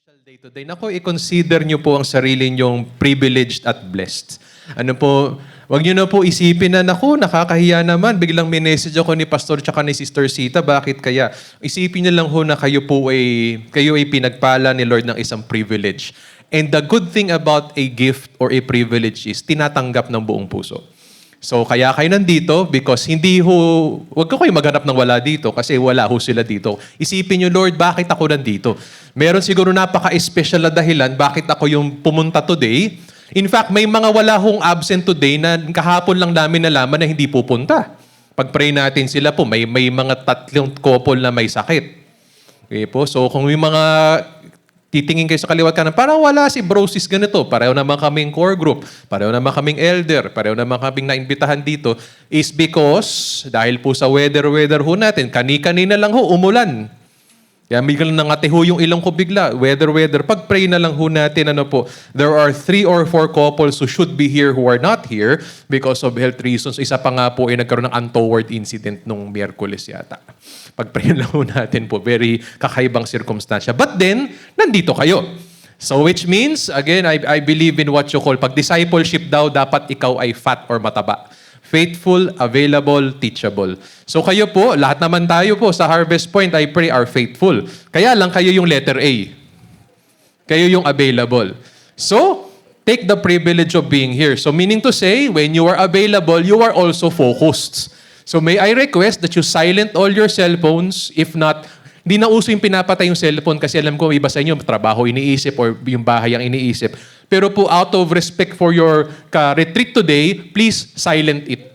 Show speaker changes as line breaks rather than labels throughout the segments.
special day today. Naku, i-consider nyo po ang sarili nyong privileged at blessed. Ano po, wag nyo na po isipin na, naku, nakakahiya naman. Biglang may message ako ni Pastor tsaka ni Sister Sita. Bakit kaya? Isipin nyo lang ho na kayo ay pinagpala ni Lord ng isang privilege. And the good thing about a gift or a privilege is tinatanggap ng buong puso. So, kaya kayo nandito because wag ko kayo maghanap ng wala dito kasi wala ho sila dito. Isipin nyo, Lord, bakit ako nandito? Meron siguro napaka-special na dahilan bakit ako yung pumunta today. In fact, may mga wala hong absent today na kahapon lang namin nalaman na hindi pupunta. Pag-pray natin sila po, may mga 3 couple na may sakit. Okay po? So, kung yung mga titingin kayo sa kaliwat kanan, parang wala si brosis ganito. Pareho naman kaming core group. Pareho naman kaming elder. Pareho naman kaming naimbitahan dito. Is because, dahil po sa weather ho natin, kani-kanina lang ho, umulan. Kaya biglang nangati ho yung ilong ko bigla. Weather. Pag-pray na lang ho natin, there are 3 or 4 couples who should be here who are not here because of health reasons. Isa pa nga po ay nagkaroon ng untoward incident nung Miyerkules yata. Pag-pray lang ho natin po. Very kakaibang circumstansya. But then, nandito kayo. So which means, again, I believe in what you call, pag discipleship daw, dapat ikaw ay fat or mataba. Faithful, available, teachable. So kayo po, lahat naman tayo po sa Harvest Point, I pray, are faithful. Kaya lang kayo yung letter A. Kayo yung available. So, take the privilege of being here. So meaning to say, when you are available, you are also focused. So may I request that you silent all your cell phones. If not, hindi na uso yung pinapatay yung cellphone kasi alam ko iba sa inyo, trabaho iniisip or yung bahay ang iniisip. Pero po out of respect for your retreat today, please silent it.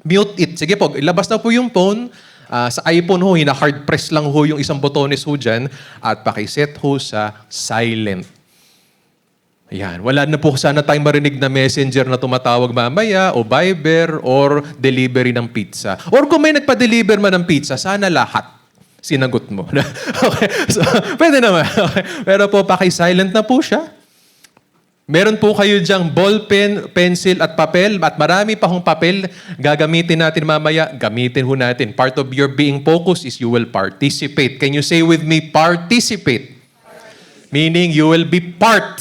Mute it. Sige po, ilabas na po yung phone. Sa iPhone ho, hina-hard press lang ho yung isang botones ho dyan at pakiset ho sa silent. Ayan. Wala na po sana tayong marinig na messenger na tumatawag mamaya o Viber or delivery ng pizza. Or kung may nagpa-deliver man ng pizza, sana lahat sinagot mo. Okay. So, pwede naman. Okay. Pero po, paki-silent na po siya. Meron po kayo dyang ballpen, pencil at papel at marami pa hong papel gagamitin natin mamaya. Gamitin ho natin. Part of your being focused is you will participate. Can you say with me, participate? Meaning you will be part.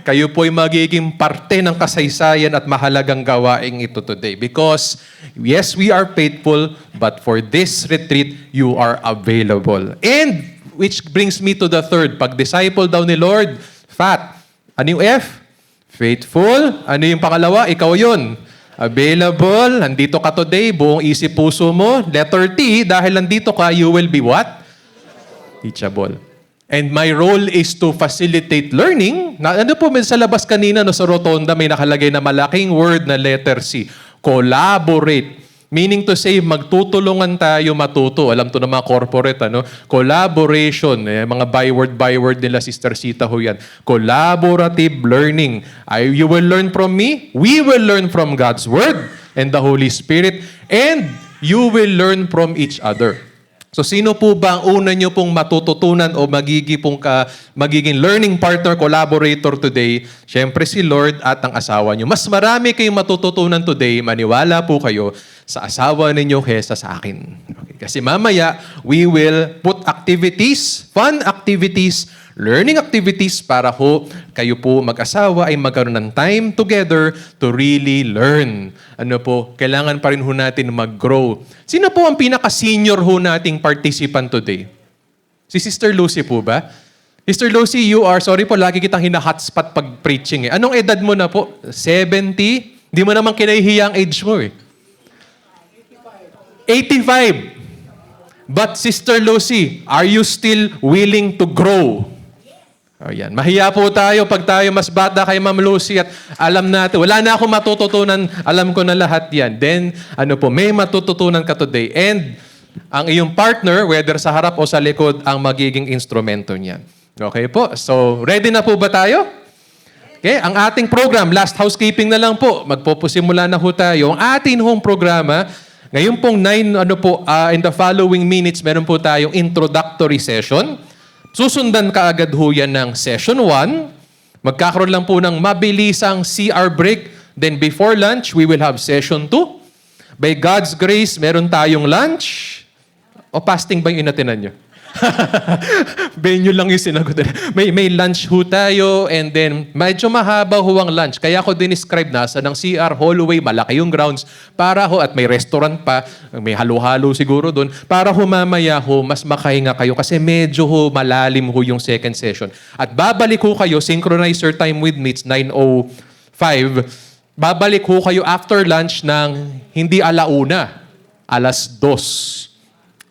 Kayo po ay magiging parte ng kasaysayan at mahalagang gawaing ito today. Because, yes, we are faithful, but for this retreat, you are available. And, which brings me to the third. Pag-disciple daw ni Lord, fat. Ano yung F? Faithful. Ano yung pangalawa? Ikaw yun. Available. Nandito ka today. Buong isip puso mo. Letter T, dahil nandito ka, you will be what? Teachable. And my role is to facilitate learning. Ano po, sa labas kanina, sa rotonda, may nakalagay na malaking word na letter C. Collaborate. Meaning to say, magtutulungan tayo matuto. Alam to ng mga corporate, collaboration. Mga byword nila, Sister Sita ho yan. Collaborative learning. You will learn from me. We will learn from God's Word and the Holy Spirit. And you will learn from each other. So sino po ba ang una nyo pong matututunan o magiging learning partner, collaborator today? Siyempre si Lord at ang asawa nyo. Mas marami kayong matututunan today, maniwala po kayo sa asawa ninyo kesa sa akin. Okay. Kasi mamaya, we will put activities, fun activities, learning activities para ho kayo po mag-asawa ay magkaroon ng time together to really learn. Kailangan pa rin ho natin mag-grow. Sino po ang pinaka-senior ho nating participant today? Si Sister Lucy po ba? Sister Lucy, you are, sorry po, lagi kitang hina-hotspot pag preaching. Anong edad mo na po? 70? Di mo naman kinahihiya ang age mo 85. But Sister Lucy, are you still willing to grow? Ayan. Mahiya po tayo pag tayo mas bata kay Ma'am Lucy at alam natin, wala na akong matututunan, alam ko na lahat yan. Then, may matututunan ka today. And ang iyong partner, whether sa harap o sa likod, ang magiging instrumento niyan. Okay po? So, ready na po ba tayo? Okay, ang ating program, last housekeeping na lang po. Magpupusimula na ho tayo. Ang ating home programa, ngayon pong in the following minutes, meron po tayong introductory session. Susundan kaagad ho yan ng session 1. Magkakaroon lang po ng mabilisang CR break. Then before lunch, we will have session 2. By God's grace, meron tayong lunch. O fasting ba yung inatinan nyo? Venue lang yung sinagot. May lunch ho tayo and then medyo mahaba ho ang lunch. Kaya ako dinescribe nasa ng CR, hallway, malaki yung grounds para ho at may restaurant pa, may halo-halo siguro doon, para ho mamaya ho mas makahinga kayo kasi medyo ho malalim ho yung second session. At babalik ho kayo, synchronize your time with me, it's 9:05. Babalik ho kayo after lunch ng hindi 1:00, 2:00.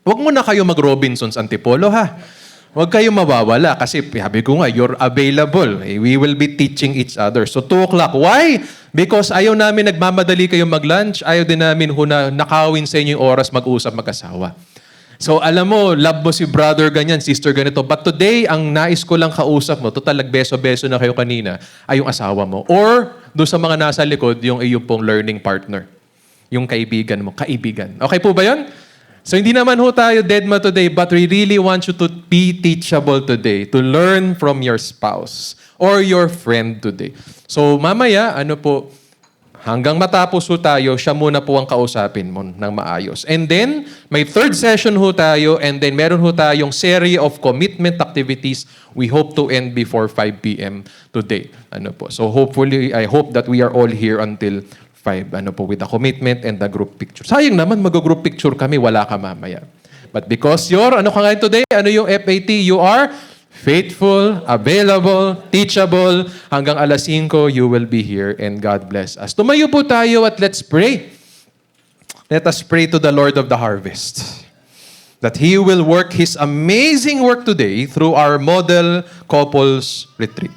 Huwag mo na kayo mag-Robinsons Antipolo, ha? Huwag kayo mawawala kasi sabi ko nga, you're available. We will be teaching each other. So 2:00. Why? Because ayaw namin nagmamadali kayo mag-lunch. Ayaw din namin na nakawin sa inyo yung oras mag-usap mag-asawa. So alam mo, love mo si brother ganyan, sister ganito. But today, ang nais ko lang kausap mo, total nagbeso-beso na kayo kanina, ay yung asawa mo. Or doon sa mga nasa likod, yung iyong pong learning partner. Yung kaibigan mo, kaibigan. Okay po ba yun? So hindi naman ho tayo dead ma today, but we really want you to be teachable today, to learn from your spouse or your friend today. So mamaya, hanggang matapos ho tayo, siya muna po ang kausapin mo ng maayos. And then, may third session ho tayo, and then meron ho tayong series of commitment activities. We hope to end before 5 p.m. today. So hopefully, I hope that we are all here until 5, with the commitment and the group picture. Sayang naman, mag-group picture kami, wala ka mamaya. But because you're, ka ngayon today? Ano yung FAT? You are faithful, available, teachable. Hanggang 5:00, you will be here and God bless us. Tumayo po tayo at let's pray. Let us pray to the Lord of the harvest that He will work His amazing work today through our model couples retreat.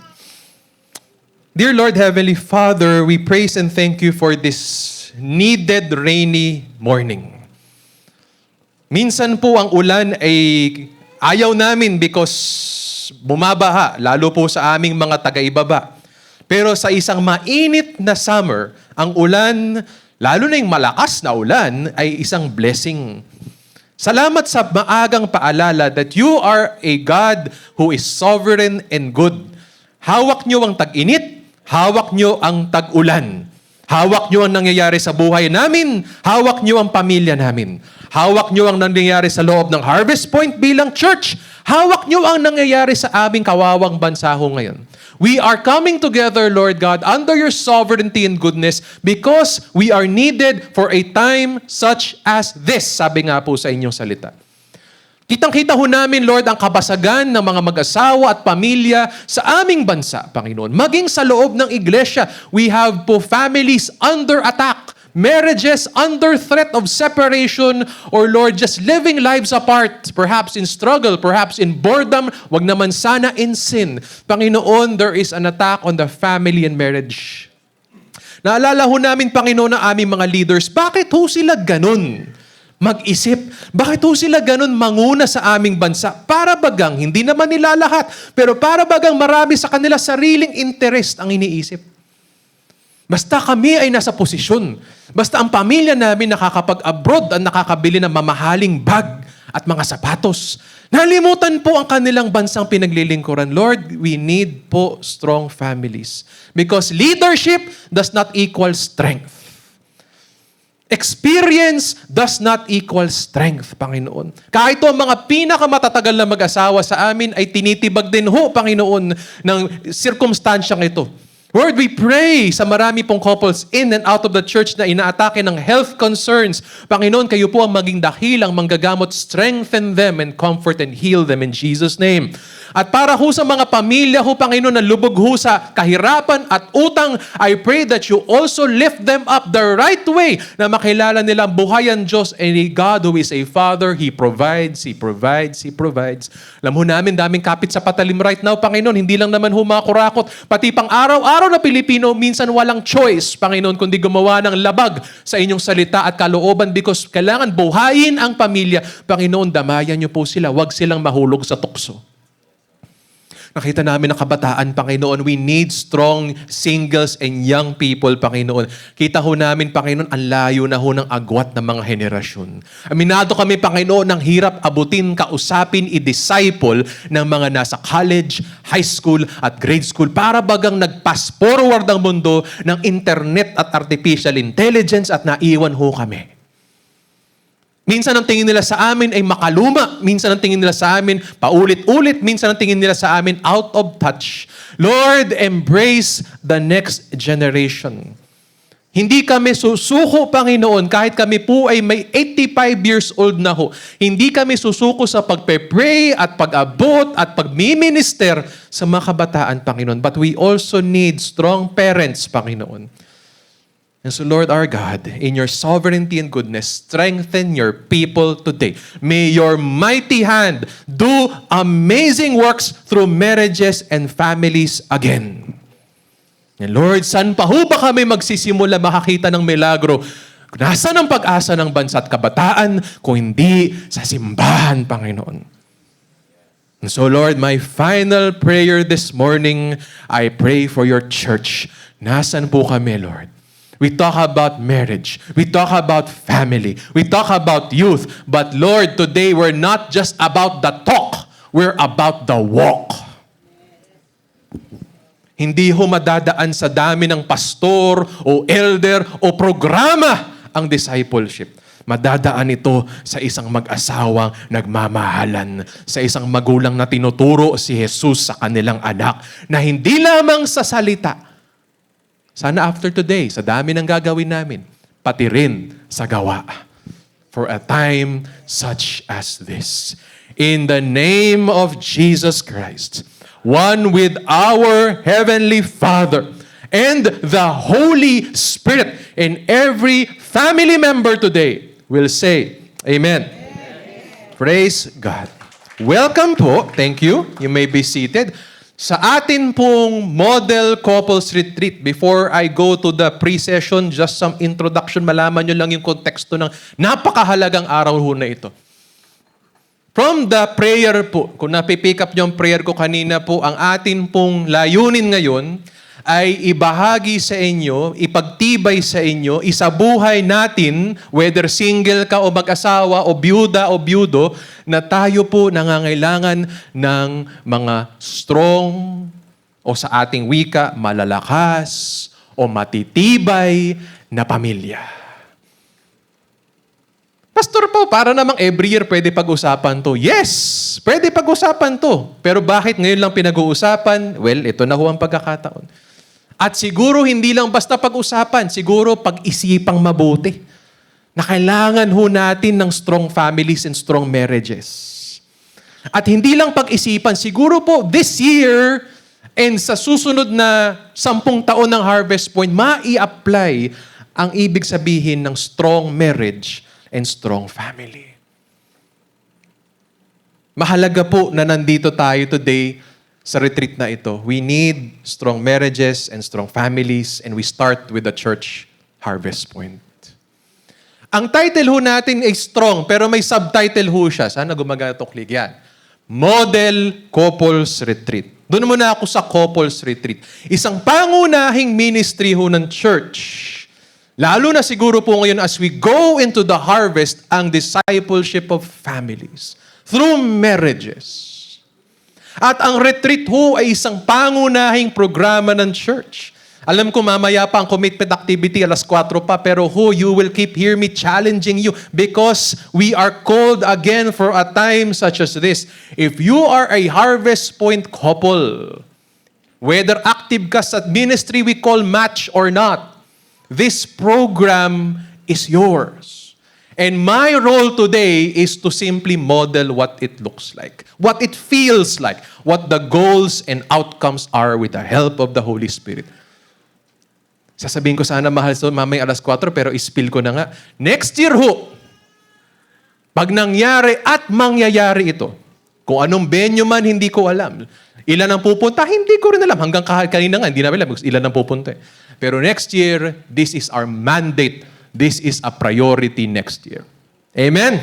Dear Lord, Heavenly Father, we praise and thank you for this needed rainy morning. Minsan po ang ulan ay ayaw namin because bumabaha, lalo po sa aming mga taga-ibaba. Pero sa isang mainit na summer, ang ulan, lalo na yung malakas na ulan, ay isang blessing. Salamat sa maagang paalala that you are a God who is sovereign and good. Hawak niyo ang tag-init, hawak niyo ang tag-ulan. Hawak niyo ang nangyayari sa buhay namin. Hawak niyo ang pamilya namin. Hawak niyo ang nangyayari sa loob ng Harvest Point bilang church. Hawak niyo ang nangyayari sa aming kawawang bansa ho ngayon. We are coming together, Lord God, under your sovereignty and goodness because we are needed for a time such as this. Sabi nga po sa inyong salita. Kitang-kita ho namin, Lord, ang kabasagan ng mga mag-asawa at pamilya sa aming bansa, Panginoon. Maging sa loob ng iglesia, we have po families under attack, marriages under threat of separation, or Lord, just living lives apart, perhaps in struggle, perhaps in boredom, wag naman sana in sin. Panginoon, there is an attack on the family and marriage. Naalala ho namin, Panginoon, ang aming mga leaders, bakit ho sila ganun? Mag-isip, bakit ho sila ganun manguna sa aming bansa? Para bagang, hindi naman nila lahat, pero para bagang marami sa kanila sariling interest ang iniisip. Basta kami ay nasa posisyon. Basta ang pamilya namin nakakapag-abroad at nakakabili ng mamahaling bag at mga sapatos. Nalimutan po ang kanilang bansang pinaglilingkuran. Lord, we need po strong families. Because leadership does not equal strength. Experience does not equal strength, Panginoon. Kahit ang mga pinakamatatagal na mag-asawa sa amin ay tinitibag din ho, Panginoon, ng sirkumstansyang ito. Lord, we pray sa marami pong couples in and out of the church na inaatake ng health concerns. Panginoon, kayo po ang maging dahilang manggagamot, strengthen them and comfort and heal them in Jesus' name. At para ho sa mga pamilya ho, Panginoon, na lubog ho sa kahirapan at utang, I pray that you also lift them up the right way na makilala nila ang buhay ang Diyos and a God who is a Father. He provides, He provides, He provides. Alam ho namin, daming kapit sa patalim right now, Panginoon. Hindi lang naman ho mga kurakot, pati pang araw-araw na Pilipino, minsan walang choice, Panginoon, kundi gumawa ng labag sa inyong salita at kalooban because kailangan buhayin ang pamilya. Panginoon, damayan niyo po sila. Huwag silang mahulog sa tukso. Nakita namin ang kabataan, Panginoon. We need strong singles and young people, Panginoon. Kita ho namin, Panginoon, ang layo na ho ng agwat ng mga henerasyon. Aminado kami, Panginoon, ng hirap abutin, kausapin, i-disciple ng mga nasa college, high school, at grade school para bagang nag-pass forward ang mundo ng internet at artificial intelligence at naiwan ho kami. Minsan ang tingin nila sa amin ay makaluma. Minsan ang tingin nila sa amin paulit-ulit. Minsan ang tingin nila sa amin out of touch. Lord, embrace the next generation. Hindi kami susuko, Panginoon, kahit kami po ay may 85 years old na ho. Hindi kami susuko sa pagpe-pray at pag-abot at pagmiminister sa mga kabataan, Panginoon. But we also need strong parents, Panginoon. And so, Lord our God, in your sovereignty and goodness, strengthen your people today. May your mighty hand do amazing works through marriages and families again. And Lord, saan pa ho ba kami magsisimula makakita ng milagro? Nasaan ang pag-asa ng bansa at kabataan kung hindi sa simbahan, Panginoon? And so, Lord, my final prayer this morning, I pray for your church. Nasaan po kami, Lord? We talk about marriage. We talk about family. We talk about youth. But Lord, today we're not just about the talk. We're about the walk. Hindi ho madadaan sa dami ng pastor o elder o programa ang discipleship. Madadaan ito sa isang mag-asawang nagmamahalan, sa isang magulang na tinuturo si Jesus sa kanilang anak, na hindi lamang sa salita. Sana after today, sa dami ng gagawin namin, pati rin sa gawa. For a time such as this. In the name of Jesus Christ, one with our Heavenly Father and the Holy Spirit, and every family member today will say, Amen. Amen. Praise God. Welcome po. Thank you. You may be seated. Sa atin pong Model Couples Retreat, before I go to the pre-session, just some introduction, malaman nyo lang yung konteksto ng napakahalagang araw ho na ito. From the prayer po, kung napipick up yung prayer ko kanina po, ang atin pong layunin ngayon ay ibahagi sa inyo, ipagtibay sa inyo, isabuhay natin, whether single ka o mag-asawa o byuda o byudo, na tayo po nangangailangan ng mga strong o sa ating wika, malalakas o matitibay na pamilya. Pastor po, para namang every year pwede pag-usapan to. Yes, pwede pag-usapan to. Pero bakit ngayon lang pinag-uusapan? Well, ito na ho ang pagkakataon. At siguro hindi lang basta pag-usapan, siguro pag-isipang mabuti. Na kailangan ho natin ng strong families and strong marriages. At hindi lang pag-isipan, siguro po this year and sa susunod na 10 taon ng Harvest Point, mai-apply ang ibig sabihin ng strong marriage and strong family. Mahalaga po na nandito tayo today sa retreat na ito. We need strong marriages and strong families, and we start with the church Harvest Point. Ang title ho natin ay strong, pero may subtitle ho siya. Sana gumagana itong click yan. Model Couples Retreat. Doon muna ako sa Couples Retreat. Isang pangunahing ministry ho ng church. Lalo na siguro po ngayon as we go into the harvest, ang discipleship of families through marriages. At ang retreat ho ay isang pangunahing programa ng church. Alam ko mamaya pa ang commitment activity, 4:00 pa, pero you will keep hear me challenging you because we are called again for a time such as this. If you are a Harvest Point couple, whether active ka sa ministry we call match or not, this program is yours. And my role today is to simply model what it looks like, what it feels like, what the goals and outcomes are with the help of the Holy Spirit. Sasabihin ko sana mahal so mamaya 4:00, pero ispill ko na nga. Next year ho, pag nangyari at mangyayari ito, kung anong venue man, hindi ko alam. Ilan ang pupunta? Hindi ko rin alam. Hanggang kanina nga, hindi namin alam ilan ang pupunta. Pero next year, this is our mandate. This is a priority next year. Amen?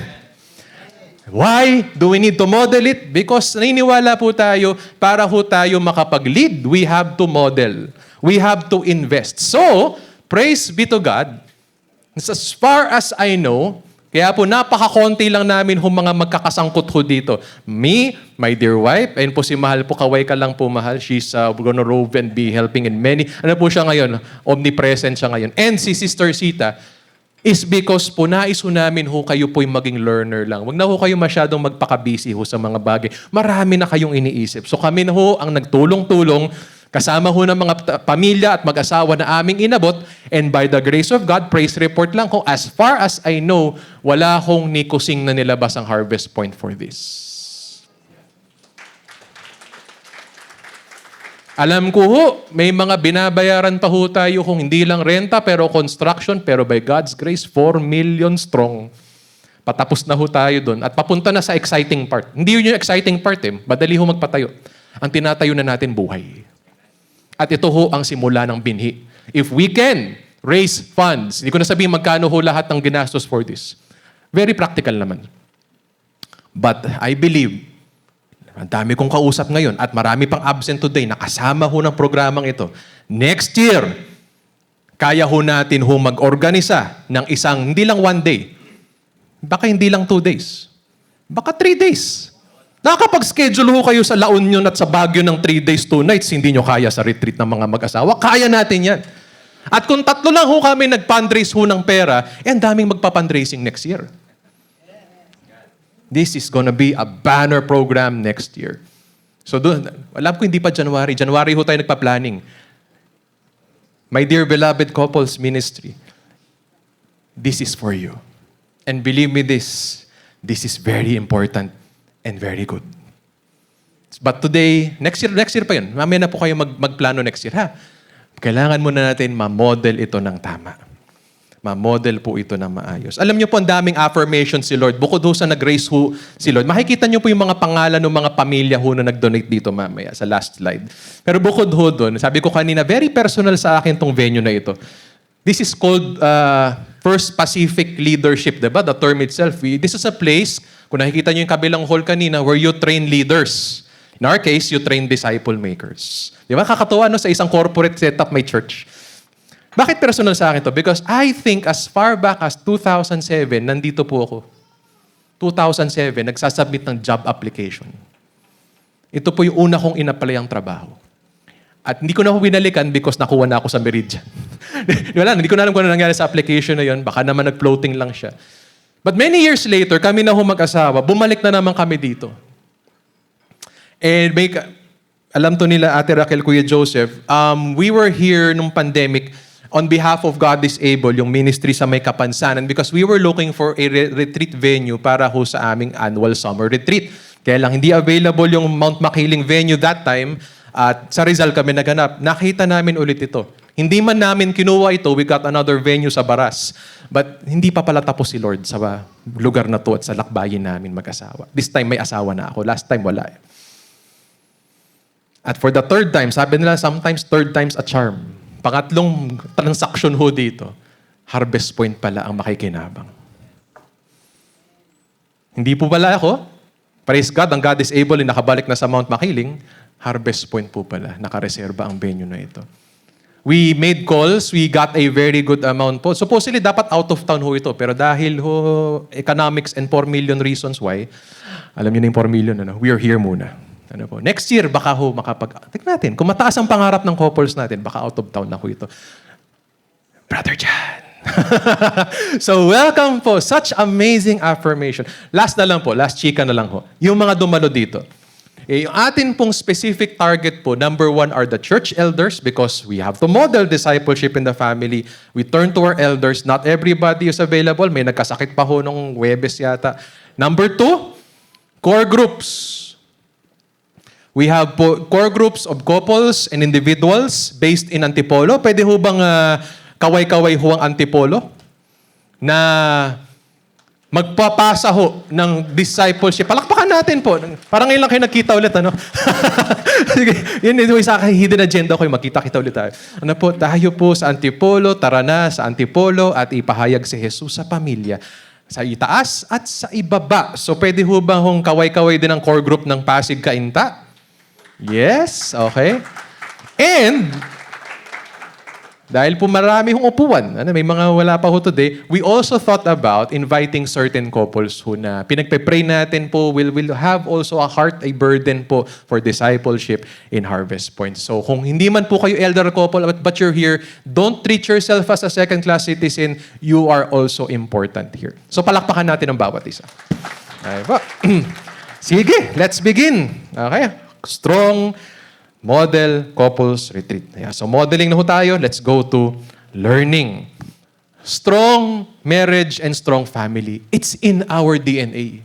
Why do we need to model it? Because naniniwala po tayo, para ho tayo makapag-lead, we have to model. We have to invest. So, praise be to God. As far as I know, kaya po napakakonti lang namin mga magkakasangkot ho dito. Me, my dear wife, ayun po si Mahal po, kaway ka lang po Mahal. She's gonna rove and be helping in many. Ano po siya ngayon? Omnipresent siya ngayon. And si Sister Sita, is because po nais ho namin ho kayo po'y maging learner lang. Huwag na ho kayo masyadong magpaka-busy ho sa mga bagay. Marami na kayong iniisip. So kami na ho ang nagtulong-tulong kasama ho ng mga pamilya at mag-asawa na aming inabot. And by the grace of God, praise report lang ho, as far as I know, wala hong nikusing na nilabas ang Harvest Point for this. Alam ko ho, may mga binabayaran pa ho tayo kung hindi lang renta pero construction, pero by God's grace, 4 million strong. Patapos na ho tayo doon at papunta na sa exciting part. Hindi yun yung exciting part eh. Madali ho magpatayo. Ang tinatayo na natin buhay. At ito ho ang simula ng binhi. If we can raise funds, hindi ko na sabihin magkano ho lahat ng ginastos for this. Very practical naman. But I believe, ang dami kong kausap ngayon at marami pang absent today na kasama ho ng programang ito. Next year, kaya ho natin ho mag-organisa ng isang, hindi lang 1 day, baka hindi lang 2 days, baka 3 days. Nakakapag-schedule ho kayo sa La Union at sa Baguio ng 3 days, 2 nights, hindi nyo kaya sa retreat ng mga mag-asawa. Kaya natin yan. At kung 3 lang ho kami nag-fundraise ho ng pera, ang daming magpa-fundraising next year. This is gonna be a banner program next year. So doon, alam ko hindi pa January. January ho tayo nagpa-planning. My dear beloved couples ministry, this is for you. And believe me this is very important and very good. But today, next year pa yun. Mamaya na po kayo magplano next year, ha? Kailangan muna natin ma-model ito ng tama. Ma-model po ito na maayos. Alam niyo po, ang daming affirmation si Lord. Bukod ho sa nag-raise ho si Lord, makikita niyo po yung mga pangalan ng mga pamilya ho na nag-donate dito mamaya sa last slide. Pero bukod ho doon, sabi ko kanina, very personal sa akin tong venue na ito. This is called First Pacific Leadership, diba? The term itself. This is a place, kung nakikita niyo yung kabilang hall kanina, where you train leaders. In our case, you train disciple makers. Di ba? Kakatuwa no, sa isang corporate setup may church. Bakit personal sa akin to? Because I think as far back as 2007, nandito po ako. 2007, nagsasubmit ng job application. Ito po yung una kong inapalayang trabaho. At hindi ko na po binalikan because nakuha na ako sa Meridian. Wala, hindi ko na alam kung ano nangyari sa application na yun. Baka naman nag-floating lang siya. But many years later, kami na ho mag-asawa, bumalik na naman kami dito. And alam to nila, Ate Raquel, Kuya Joseph, we were here nung pandemic on behalf of God is Able, yung ministry sa May Kapansanan, because we were looking for a retreat venue para ho sa aming annual summer retreat. Kaya lang hindi available yung Mount Makiling venue that time at sa Rizal kami naganap. Nakita namin ulit ito. Hindi man namin kinuha ito, we got another venue sa Baras. But hindi pa pala tapos si Lord sa lugar na to at sa lakbayin namin mag-asawa. This time may asawa na ako. Last time wala. At for the third time, sabi nila sometimes third time's a charm. Pangatlong transaction ho dito, Harvest Point pala ang makikinabang. Hindi po pala ako. Praise God, ang God is able, nakabalik na sa Mount Makiling. Harvest Point po pala, nakareserba ang venue na ito. We made calls, we got a very good amount po. Supposedly, dapat out of town ho ito. Pero dahil ho, economics and 4 million reasons why, alam niyo na yung 4 million, we are here muna. Ano po? Next year, baka ho tignan natin. Kung mataas ang pangarap ng couples natin, baka out of town na ho ito. Brother John. So, welcome po. Such amazing affirmation. Last na lang po. Last chika na lang ho. Yung mga dumalo dito. Yung atin pong specific target po, number 1 are the church elders because we have to model discipleship in the family. We turn to our elders. Not everybody is available. May nagkasakit pa ho nung Huwebes yata. Number 2, core groups. We have core groups of couples and individuals based in Antipolo. Pwede ho bang kaway-kaway ho ang Antipolo? Na magpapasa ho ng discipleship. Palakpakan natin po. Parang ngayon lang kayo nagkita ulit, ano? Sige, yun yung isa hidden agenda ko, magkita-kita ulit tayo. Ano po, tayo po sa Antipolo, tara na sa Antipolo at ipahayag si Jesus sa pamilya. Sa itaas at sa ibaba. So pwede ho ba hong kaway-kaway din ang core group ng Pasig Kainta? Yes, okay. And Dahil po marami hong upuan, may mga wala pa ho today, we also thought about inviting certain couples who na pinagpe-pray natin po will have also a heart, a burden po for discipleship in Harvest Point. So kung hindi man po kayo elder couple but you're here, don't treat yourself as a second-class citizen. You are also important here. So palakpakan natin ang bawat isa. Okay po. Sige, let's begin. Okay. Strong Model Couples Retreat. Yeah, so modeling na ho tayo. Let's go to learning. Strong marriage and strong family. It's in our DNA.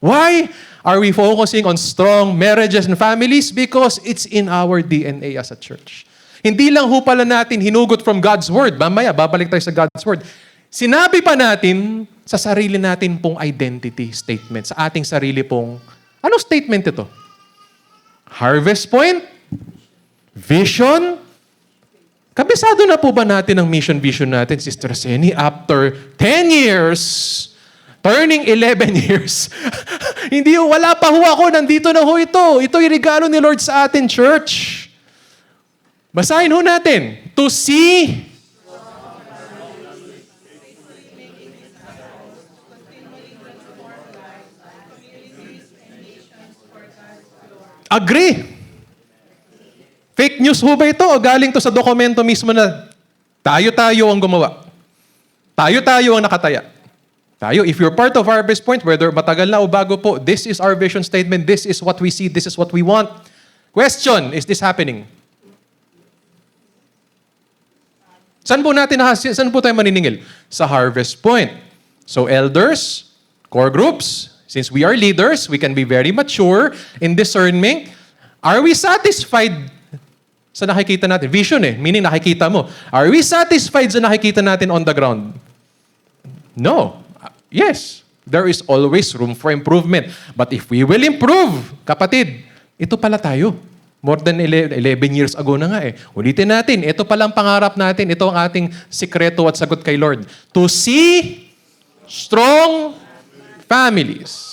Why are we focusing on strong marriages and families? Because it's in our DNA as a church. Hindi lang ho pala natin hinugot from God's Word. Mamaya, babalik tayo sa God's Word. Sinabi pa natin sa sarili natin pong identity statement. Sa ating sarili pong, anong statement ito? Harvest Point? Vision? Kabisado na po ba natin ang mission vision natin, Sister Seni, after 10 years, turning 11 years? Hindi, wala pa ho ako, nandito na ho ito. Ito yung regalo ni Lord sa atin, church. Basahin ho natin. To see agree. Fake news ho ba ito o galing to sa dokumento mismo na tayo-tayo ang gumawa? Tayo-tayo ang nakataya. Tayo, if you're part of Harvest Point, whether matagal na o bago po, this is our vision statement, this is what we see, this is what we want. Question, is this happening? Saan po tayo maniningil? Sa Harvest Point. So elders, core groups, since we are leaders, we can be very mature in discernment. Are we satisfied sa nakikita natin? Vision meaning nakikita mo. Are we satisfied sa nakikita natin on the ground? No. Yes. There is always room for improvement. But if we will improve, kapatid, ito pala tayo. More than 11 years ago na nga Ulitin natin, ito palang pangarap natin, ito ang ating sikreto at sagot kay Lord. To see strong families.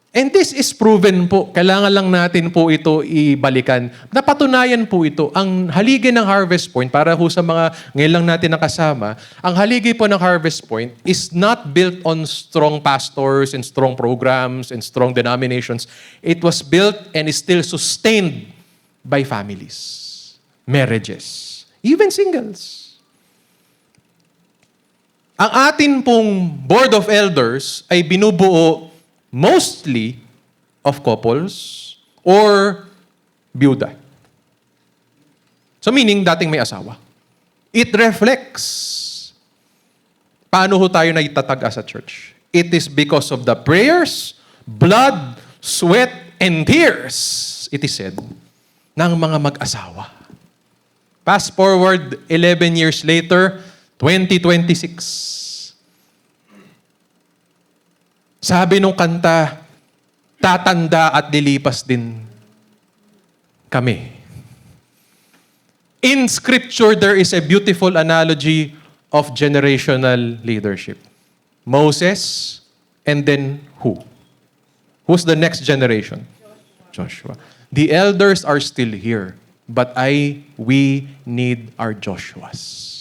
And this is proven po. Kailangan lang natin po ito ibalikan. Napatunayan po ito. Ang haligi ng Harvest Point, para ho sa mga ngayon lang natin nakasama, ang haligi po ng Harvest Point is not built on strong pastors and strong programs and strong denominations. It was built and is still sustained by families, marriages, even singles. Ang atin pong Board of Elders ay binubuo mostly of couples or byuda. So meaning, dating may asawa. It reflects paano ho tayo naitatag as a church. It is because of the prayers, blood, sweat, and tears, it is said, ng mga mag-asawa. Fast forward 11 years later, 2026. Sabi nung kanta, tatanda at lilipas din kami. In Scripture, there is a beautiful analogy of generational leadership. Moses, and then who? Who's the next generation? Joshua. The elders are still here, but we need our Joshuas.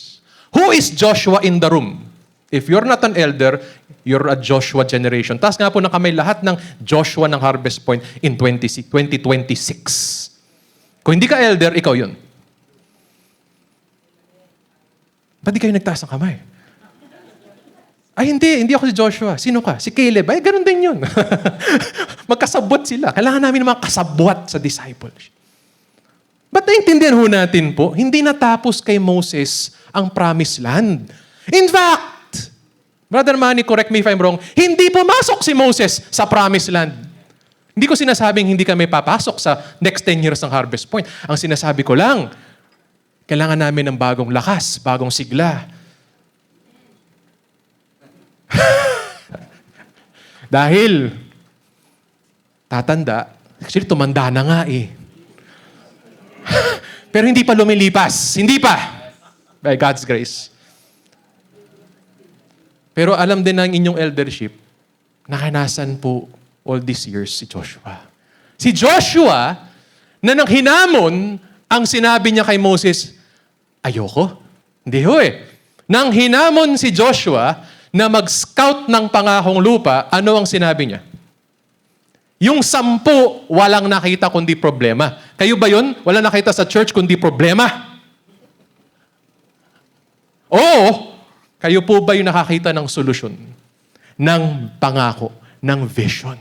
Who is Joshua in the room? If you're not an elder, you're a Joshua generation. Taas nga po ng kamay lahat ng Joshua ng Harvest Point in 2026. Kung hindi ka elder, ikaw yun. Ba't di kayo nagtaas ng kamay? Ay, hindi ako si Joshua. Sino ka? Si Caleb. Ay, ganun din yun. Magkasabwat sila. Kailangan namin ng mga kasabwat sa discipleship. Ba't naintindihan ho natin po, hindi natapos kay Moses ang promised land. In fact, Brother Manny, correct me if I'm wrong, hindi pumasok si Moses sa promised land. Hindi ko sinasabing hindi kami papasok sa next 10 years ng Harvest Point. Ang sinasabi ko lang, kailangan namin ng bagong lakas, bagong sigla. Dahil, tatanda, actually tumanda na nga Pero hindi pa lumilipas. Hindi pa. By God's grace. Pero alam din ng inyong eldership, nakanasan po all these years si Joshua. Si Joshua, na nang hinamon, ang sinabi niya kay Moses, Ayoko. Hindi ho eh. Nang hinamon si Joshua na mag-scout ng pangakong lupa, ano ang sinabi niya? Yung 10, walang nakita kundi problema. Kayo ba yun? Walang nakita sa church kundi problema? Oo. Kayo po ba yung nakakita ng solusyon? Ng pangako? Ng vision?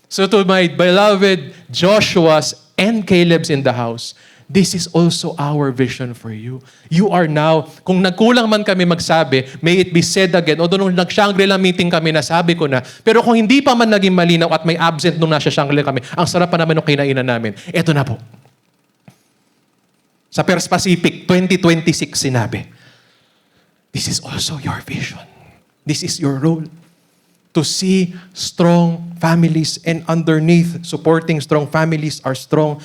So to my beloved Joshua's and Caleb's in the house, this is also our vision for you. You are now, kung nagkulang man kami magsabi, may it be said again, although nung nag-Shangri-La meeting kami, nasabi ko na, pero kung hindi pa man naging malinaw at may absent nung nasa Shangri-La kami, ang sarap pa naman nung kinainan namin. Eto na po. Sa First Pacific, 2026 sinabi, this is also your vision. This is your role. To see strong families and underneath supporting strong families are strong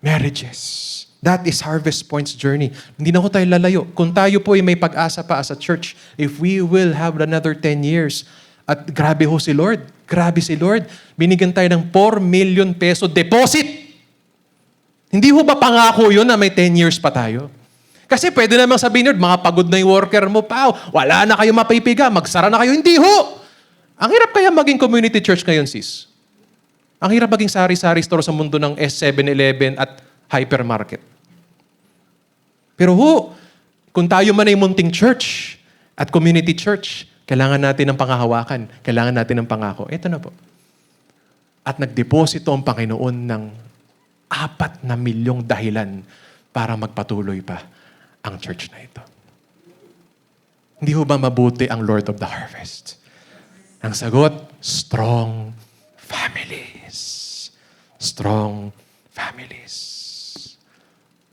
marriages. That is Harvest Point's journey. Hindi na ko tayo lalayo. Kung tayo po ay may pag-asa pa as a church, if we will have another 10 years, at grabe ho si Lord. Grabe si Lord. Binigyan tayo ng 4 million peso deposit. Hindi ho ba pangako yun na may 10 years pa tayo? Kasi pwede namang sabihin, Lord, mga pagod na yung worker mo pa. Wala na kayo mapipiga. Magsara na kayo. Hindi ho. Ang hirap kaya maging community church ngayon, sis. Ang hirap maging sari-sari store sa mundo ng S7-Eleven at hypermarket. Pero ho, kung tayo man ay munting church at community church, kailangan natin ng pangahawakan. Kailangan natin ng pangako. Ito na po. At nagdeposito ang Panginoon ng 4 na milyong dahilan para magpatuloy pa ang church na ito. Hindi ho ba mabuti ang Lord of the Harvest? Ang sagot, strong families. Strong families.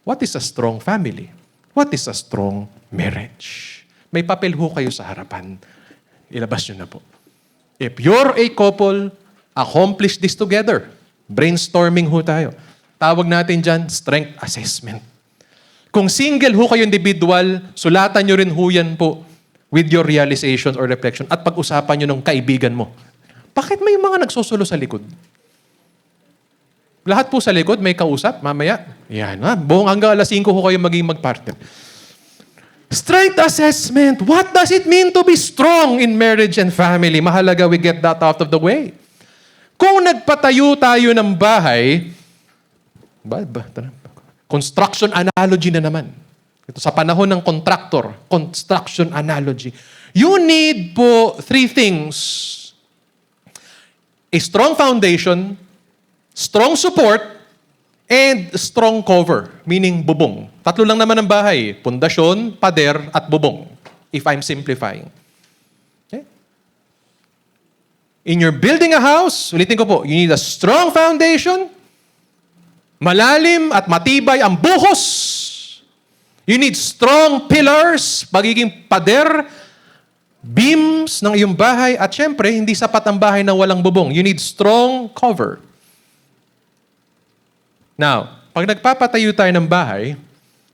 What is a strong family? What is a strong marriage? May papel ho kayo sa harapan. Ilabas nyo na po. If you're a couple, accomplish this together. Brainstorming ho tayo. Tawag natin dyan, strength assessment. Kung single ho kayo individual, sulatan nyo rin ho yan po with your realizations or reflection at pag-usapan nyo ng kaibigan mo. Bakit may mga nagsusulo sa likod? Lahat po sa likod may kausap, mamaya. Yan ha, buong hanggang alas 5 ho kayo maging magpartner. Strength assessment. What does it mean to be strong in marriage and family? Mahalaga we get that out of the way. Kung nagpatayo tayo ng bahay, construction analogy na naman. Ito sa panahon ng contractor, construction analogy. You need po 3 things. A strong foundation, strong support, and strong cover, meaning bubong. 3 lang naman ang bahay. Pundasyon, pader, at bubong. If I'm simplifying. Okay? In your building a house, ulitin ko po, you need a strong foundation, malalim at matibay ang buhos. You need strong pillars, pagiging pader, beams ng iyong bahay, at syempre, hindi sapat ang bahay na walang bubong. You need strong cover. Now, pag nagpapatayo tayo ng bahay,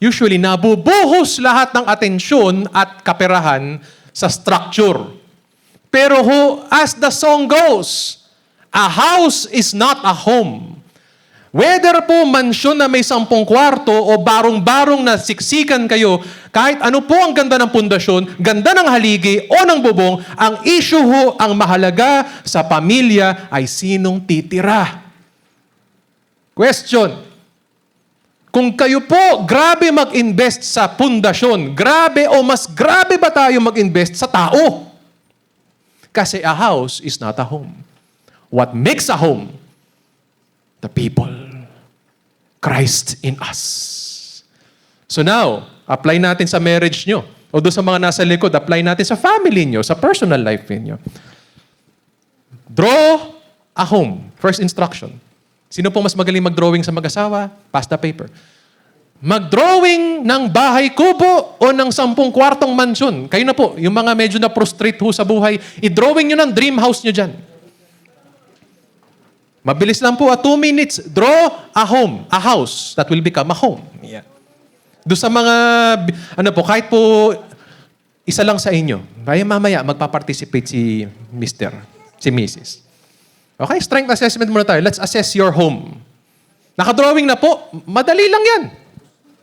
usually nabubuhos lahat ng atensyon at kaperahan sa structure. Pero as the song goes, a house is not a home. Whether po mansyon na may 10 kwarto o barong-barong na siksikan kayo, kahit ano po ang ganda ng pundasyon, ganda ng haligi o ng bubong, ang issue ho, ang mahalaga sa pamilya ay sinong titira. Question. Kung kayo po grabe mag-invest sa pundasyon, grabe o mas grabe ba tayo mag-invest sa tao? Kasi a house is not a home. What makes a home? The people. Christ in us. So now, apply natin sa marriage nyo. O doon sa mga nasa likod, apply natin sa family nyo, sa personal life nyo. Draw a home. First instruction. Sino po mas magaling mag-drawing sa mag-asawa? Pass the paper. Mag-drawing ng bahay kubo o ng 10 kwartong mansyon. Kayo na po, yung mga medyo na prostrate ho sa buhay, i-drawing nyo ng dream house nyo dyan. Mabilis lang po, 2 minutes, draw a home, a house that will become a home. Yeah. Doon sa mga, kahit po isa lang sa inyo, kaya mamaya magpa-participate si Mr., si Mrs. Okay, strength assessment muna tayo. Let's assess your home. Nakadrawing na po, madali lang yan.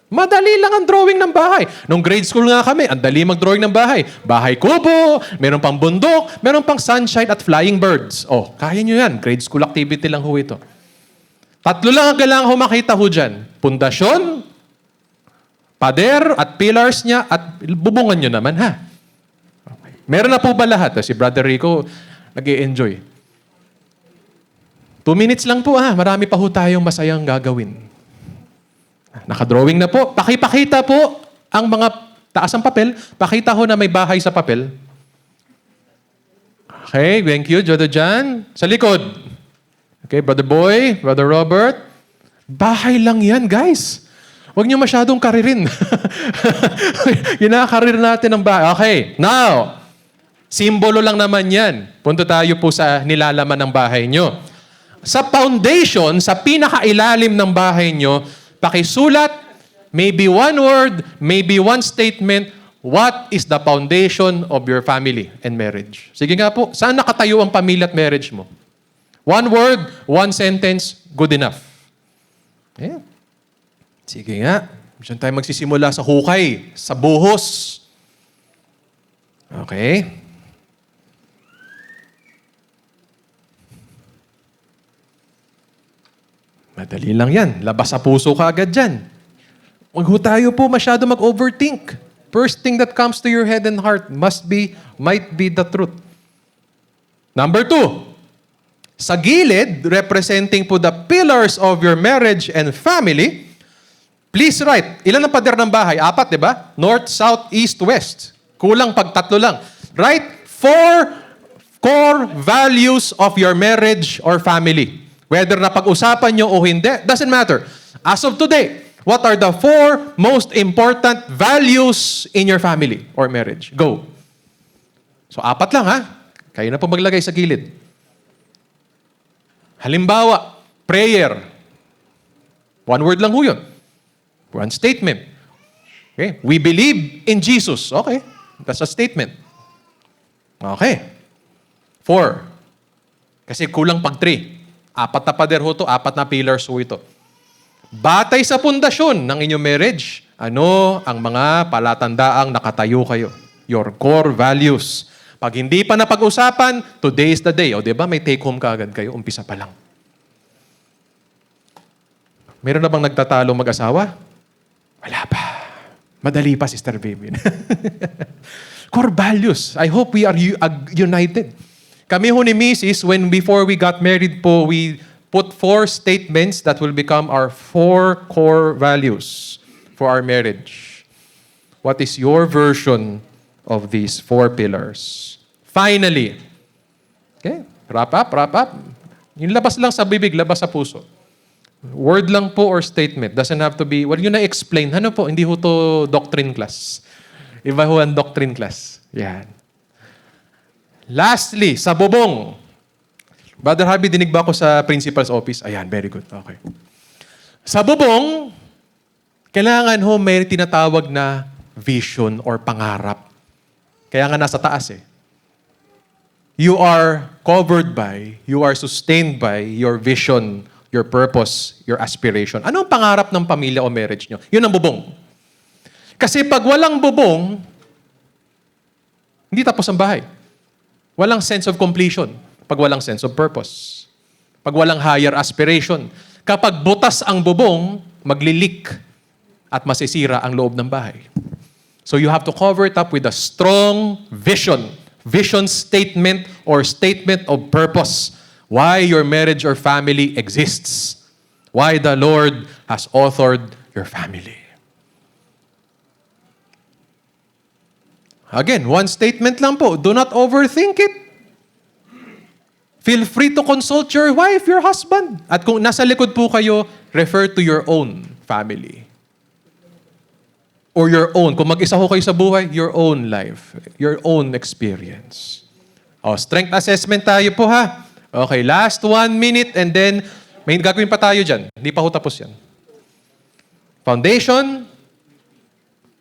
Madali lang ang drawing ng bahay. Nung grade school nga kami, ang dali mag-drawing ng bahay. Bahay kubo, meron pang bundok, meron pang sunshine at flying birds. Oh, kaya nyo yan. Grade school activity lang ho ito. Tatlo lang ang kailangan ho makita ho dyan. Pundasyon, pader at pillars niya at bubungan nyo naman ha. Okay. Meron na po ba lahat? Si Brother Rico, nag-i-enjoy. 2 minutes lang po ha. Marami pa ho tayong masayang gagawin. Nakadrawing na po. Pakipakita po ang mga taas ng papel. Pakita ho na may bahay sa papel. Okay, thank you, Jodo Jan. Sa likod. Okay, Brother Boy, Brother Robert. Bahay lang yan, guys. Huwag niyo masyadong karirin. Kinakarir natin ng bahay. Okay, now, simbolo lang naman yan. Punto tayo po sa nilalaman ng bahay nyo. Sa foundation, sa pinakailalim ng bahay nyo, pakisulat, maybe one word, maybe one statement, what is the foundation of your family and marriage? Sige nga po, saan nakatayo ang pamilya at marriage mo? One word, one sentence, good enough. Yeah. Sige nga. Diyan tayo magsisimula sa hukay, sa buhos. Okay. Madali lang yan. Labas sa puso ka agad dyan. Huwag tayo po masyado mag-overthink. First thing that comes to your head and heart might be the truth. Number 2, sa gilid, representing po the pillars of your marriage and family, please write, ilan ang pader ng bahay? 4, di ba? North, south, east, west. Kulang pag 3 lang. Write 4 core values of your marriage or family. Whether napag-usapan nyo o hindi, doesn't matter. As of today, what are the 4 most important values in your family or marriage? Go. So, 4 lang ha. Kayo na po maglagay sa gilid. Halimbawa, prayer. One word lang ho yun. One statement. Okay? We believe in Jesus. Okay. That's a statement. Okay. 4. Kasi kulang pag 3. 4 na pader ho to, 4 na pillars ho ito. Batay sa pundasyon ng inyong marriage, ano ang mga palatandaang nakatayo kayo? Your core values. Pag hindi pa napag-usapan, today is the day. O diba, may take home ka agad kayo, umpisa pa lang. Meron na bang nagtatalo mag-asawa? Wala pa. Madali pa, Sister Vivian. Core values. I hope we are united. Kami ho ni Mrs., before we got married po, we put 4 statements that will become our 4 core values for our marriage. What is your version of these 4 pillars? Finally, okay, wrap up. Yung labas lang sa bibig, labas sa puso. Word lang po or statement. Doesn't have to be, wag nyo na-explain. Ano po, hindi ho to doctrine class. Iba ho ang doctrine class. Yan. Lastly, sa bubong. Brother Harvey, dinig ba ako sa principal's office? Ayan, very good. Okay. Sa bubong, kailangan ho may tinatawag na vision or pangarap. Kaya nga nasa taas eh. You are covered by, you are sustained by your vision, your purpose, your aspiration. Ano ang pangarap ng pamilya o marriage nyo? Yun ang bubong. Kasi pag walang bubong, hindi tapos ang bahay. Walang sense of completion. Pag walang sense of purpose. Pag walang higher aspiration. Kapag butas ang bubong, maglilik at masisira ang loob ng bahay. So you have to cover it up with a strong vision. Vision statement or statement of purpose. Why your marriage or family exists. Why the Lord has authored your family. Again, one statement lang po. Do not overthink it. Feel free to consult your wife, your husband. At kung nasa likod po kayo, refer to your own family. Or your own. Kung mag-isa ho kayo sa buhay, your own life. Your own experience. Strength assessment tayo po ha. Okay, last 1 minute and then may gagawin pa tayo dyan. Hindi pa ho tapos yan. Foundation,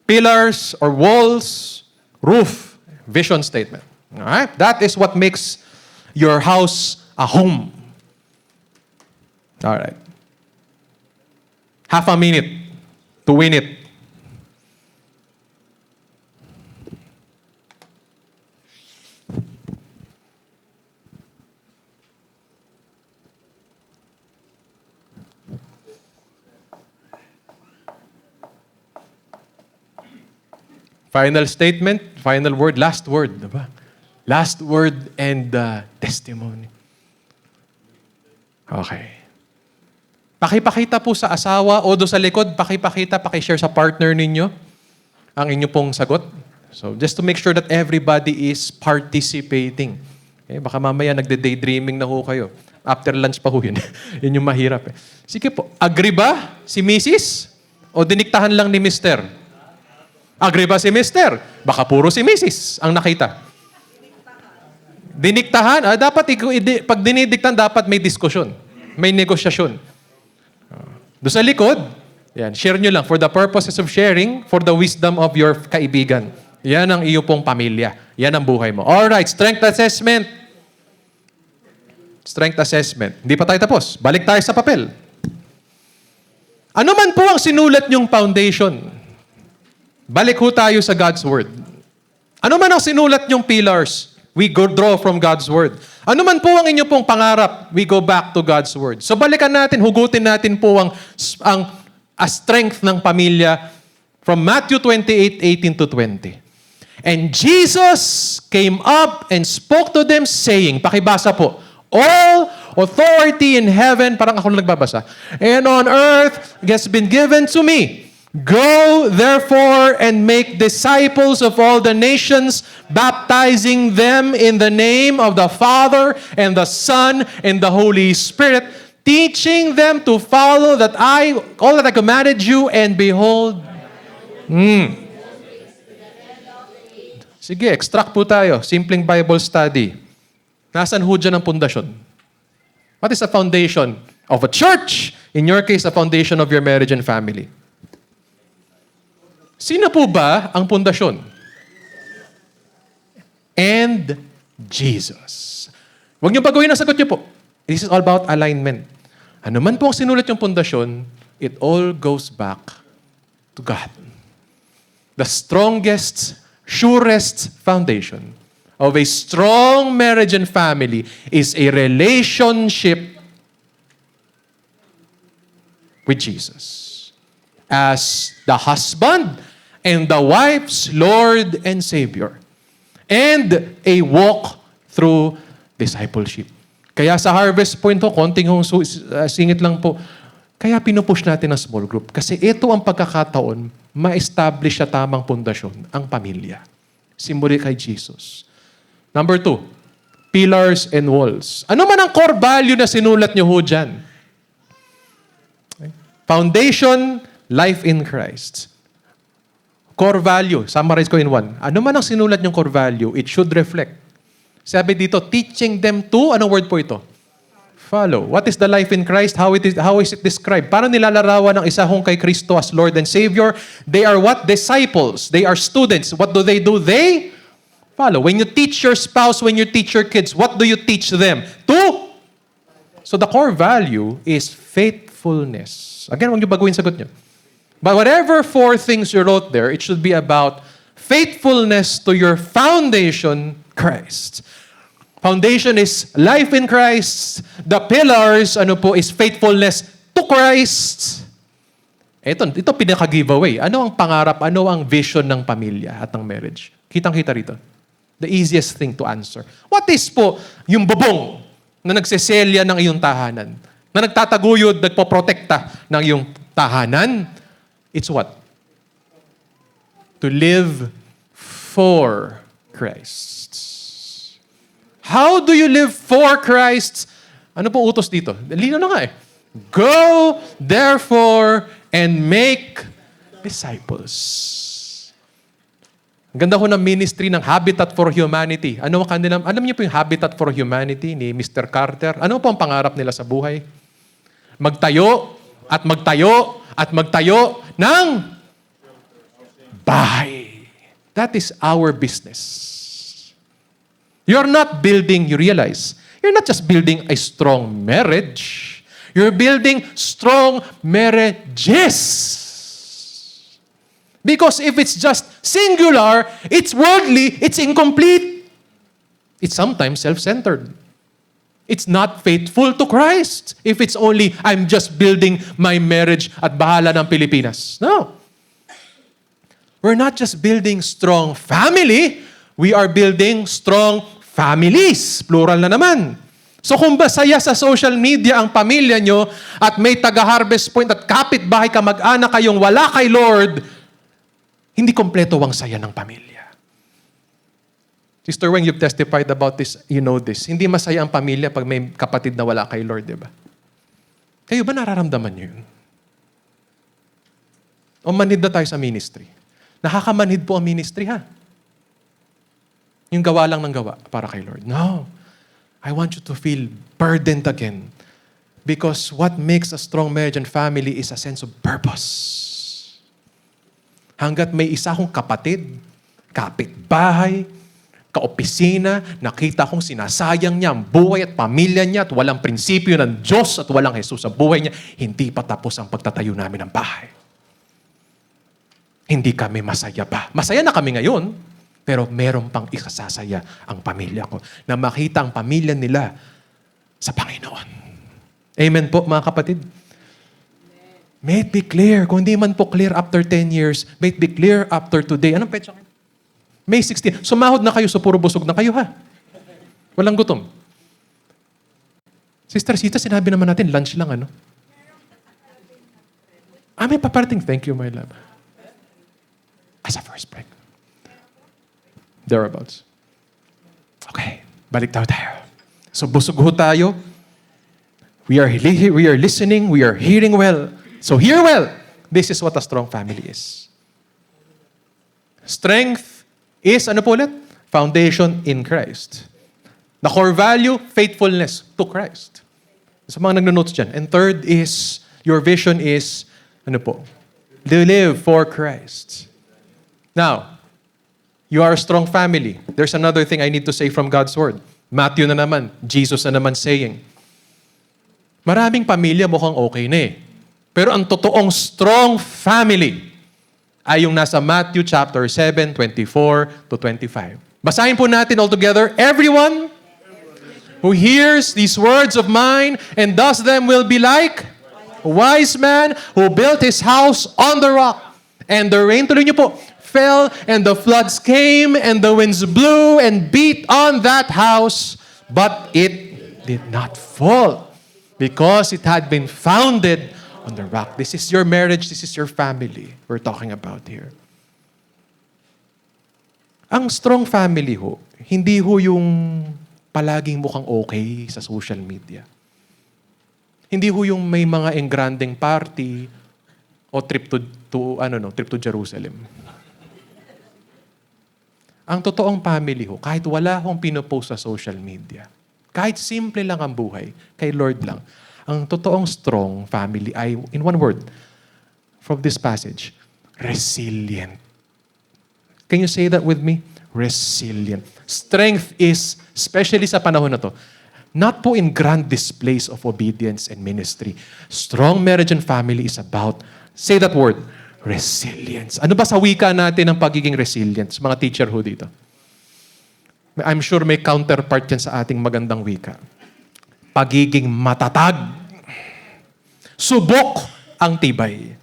pillars or walls, roof, vision statement. Alright? That is what makes your house a home. Alright. Half a minute. to win it. Final statement, final word, last word. Diba? Last word and testimony. Okay. Pakipakita po sa asawa o do sa likod, pakishare sa partner ninyo ang inyo pong sagot. So just to make sure that everybody is participating. Okay, baka mamaya nagde-daydreaming na ho kayo. After lunch pa ho yun. Yun yung mahirap. Sige po, agree ba si Mrs.? O diniktahan lang ni Mr.? Agree ba si Mr.? Baka puro si Mrs. ang nakita. Diniktahan. Dapat, pag dinidiktahan, dapat may diskusyon. May negosyasyon. Doon sa likod, yan, share nyo lang for the purposes of sharing, for the wisdom of your kaibigan. Yan ang iyo pong pamilya. Yan ang buhay mo. Alright, strength assessment. Strength assessment. Hindi pa tayo tapos. Balik tayo sa papel. Ano man po ang sinulat nyong foundation? Balik ho tayo sa God's Word. Ano man ang sinulat nyong pillars? We draw from God's Word. Ano man po ang inyo pong pangarap? We go back to God's Word. So balikan natin, hugutin natin po ang strength ng pamilya from Matthew 28:18 to 20. And Jesus came up and spoke to them saying, pakibasa po, all authority in heaven, parang ako nagbabasa, and on earth has been given to me. Go, therefore, and make disciples of all the nations, baptizing them in the name of the Father and the Son and the Holy Spirit, teaching them to follow all that I commanded you, and behold. Sige, extract po tayo. Simpleng Bible study. Nasaan ho dyan ang pundasyon? What is the foundation of a church? In your case, the foundation of your marriage and family. Sino po ba ang pundasyon? And Jesus. Huwag niyo baguhin ang sagot niyo po. This is all about alignment. Ano man po ang sinulat yung pundasyon, it all goes back to God. The strongest, surest foundation of a strong marriage and family is a relationship with Jesus as the husband and the wife's Lord and Savior, and a walk through discipleship. Kaya sa Harvest Point ho, konting singit lang po, kaya pinupush natin ang small group. Kasi ito ang pagkakataon, ma-establish sa tamang pundasyon ang pamilya. Simboli kay Jesus. Number 2, pillars and walls. Ano man ang core value na sinulat nyo ho dyan? Foundation, life in Christ. Core value, summarize ko in one. Ano man ang sinulat yung core value, it should reflect. Sabi dito, teaching them to, anong word po ito? Follow. What is the life in Christ? How is it described? Paano nilalarawan ng isa hong kay Kristo as Lord and Savior? They are what? Disciples. They are students. What do? They follow. When you teach your spouse, when you teach your kids, what do you teach them? To. So the core value is faithfulness. Again, huwag niyo baguhin sagot niyo. But whatever 4 things you wrote there, it should be about faithfulness to your foundation, Christ. Foundation is life in Christ. The pillars, is faithfulness to Christ. Ito pinaka-giveaway. Ano ang pangarap, ano ang vision ng pamilya at ng marriage? Kitang-kita rito. The easiest thing to answer. What is po yung bubong na nagseselya ng iyong tahanan? Na nagtataguyod, nagpoprotekta ng iyong tahanan? It's what? To live for Christ. How do you live for Christ? Ano po utos dito? Lino na nga eh. Go, therefore, and make disciples. Ang ganda ko ng ministry ng Habitat for Humanity. Alam niyo po yung Habitat for Humanity ni Mr. Carter? Ano po ang pangarap nila sa buhay? Magtayo at magtayo at magtayo ng bahay. That is our business. You're not building, you realize, you're not just building a strong marriage. You're building strong marriages. Because if it's just singular, it's worldly, it's incomplete. It's sometimes self-centered. It's not faithful to Christ. If it's only, I'm just building my marriage at bahala ng Pilipinas. No. We're not just building strong family, we are building strong families. Plural na naman. So kung basaya sa social media ang pamilya nyo at may taga-harvest point at kapitbahay ka, mag-anak kayong wala kay Lord, hindi kompleto ang saya ng pamilya. Sister Weng, you've testified about this, you know this. Hindi masaya ang pamilya pag may kapatid na wala kay Lord, di ba? Kayo ba nararamdaman nyo yun? O manhid na tayo sa ministry. Nakakamanhid po ang ministry, ha? Yung gawa lang ng gawa para kay Lord. No. I want you to feel burdened again. Because what makes a strong marriage and family is a sense of purpose. Hanggat may isa akong kapatid, kapitbahay, kaopisina, nakita kong sinasayang niya ang buhay at pamilya niya at walang prinsipyo ng Diyos at walang Jesus sa buhay niya, hindi pa tapos ang pagtatayo namin ng bahay. Hindi kami masaya pa. Masaya na kami ngayon, pero meron pang isasasaya ang pamilya ko na makita ang pamilya nila sa Panginoon. Amen po, mga kapatid? May it be clear. Kung hindi man po clear after 10 years, may it be clear after today. Anong petsa kayo? May 16. Sumahod na kayo, so puro busog na kayo, ha? Walang gutom. Sister Sita, sinabi naman natin, lunch lang, ano? May paparating. Thank you, my love. As a first break. Thereabouts. Okay, balik tayo. So busog ho tayo. We are listening, we are hearing well. So hear well. This is what a strong family is. Strength is, ano po ulit? Foundation in Christ. The core value, faithfulness to Christ. Sa mga nagno-notes dyan. And third is, your vision is, ano po? Live for Christ. Now, you are a strong family. There's another thing I need to say from God's Word. Matthew na naman, Jesus na naman saying, maraming pamilya mukhang okay na eh. Pero ang totoong strong family ay yung nasa Matthew chapter 7, 24 to 25. Basahin po natin all together. Everyone who hears these words of mine and does them will be like a wise man who built his house on the rock. And the rain, tuloy niyo po, fell, and the floods came, and the winds blew and beat on that house, but it did not fall, because it had been founded on the rock. This is your marriage, this is your family we're talking about here. Ang strong family ho, hindi ho yung palaging mukhang okay sa social media. Hindi ho yung may mga engranding party o trip to Jerusalem. Ang totoong family ho, kahit wala akong pinopost sa social media, kahit simple lang ang buhay, kay Lord lang, ang totoong strong family ay, in one word, from this passage, resilient. Can you say that with me? Resilient. Strength is, especially sa panahon na to, not po in grand displays of obedience and ministry. Strong marriage and family is about, say that word, resilience. Ano ba sa wika natin ang pagiging resilient? Mga teacher ho dito. I'm sure may counterpart yan sa ating magandang wika. Pagiging matatag. Subok ang tibay.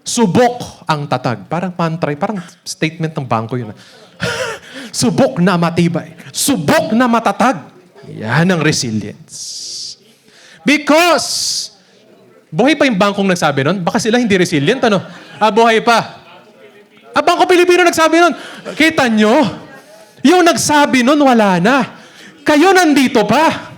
Subok ang tatag. Parang mantra, parang statement ng bangko yun. Subok na matibay. Subok na matatag. Yan ang resilience. Because buhay pa yung bangkong nagsabi nun? Baka sila hindi resilient, ano? Buhay pa. Bangko Pilipino nagsabi nun. Kita nyo? Yung nagsabi nun, wala na. Kayo nandito pa.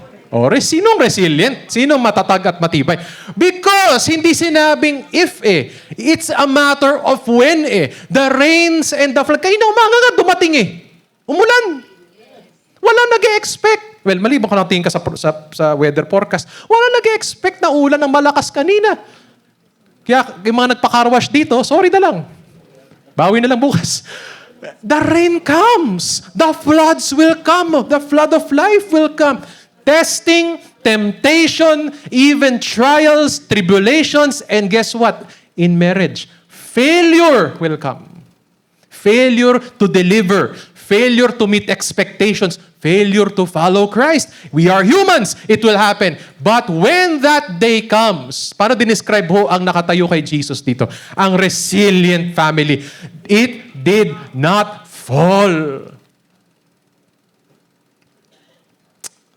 Sinong resilient? Sinong matatag at matibay? Because hindi sinabing if eh. It's a matter of when eh. The rains and the flood. Kayo na umaga nga dumating eh. Umulan. Wala nag-expect. Well, maliban ka natin sa weather forecast, wala nag-expect na ulan ng malakas kanina. Kaya yung mga nagpa-carwash dito, sorry na lang. Bawi na lang bukas. The rain comes. The floods will come. The flood of life will come. Testing, temptation, even trials, tribulations, and guess what? In marriage, failure will come. Failure to deliver. Failure to meet expectations. Failure to follow Christ. We are humans. It will happen. But when that day comes, para dinescribe ho ang nakatayo kay Jesus dito, ang resilient family, it did not fall.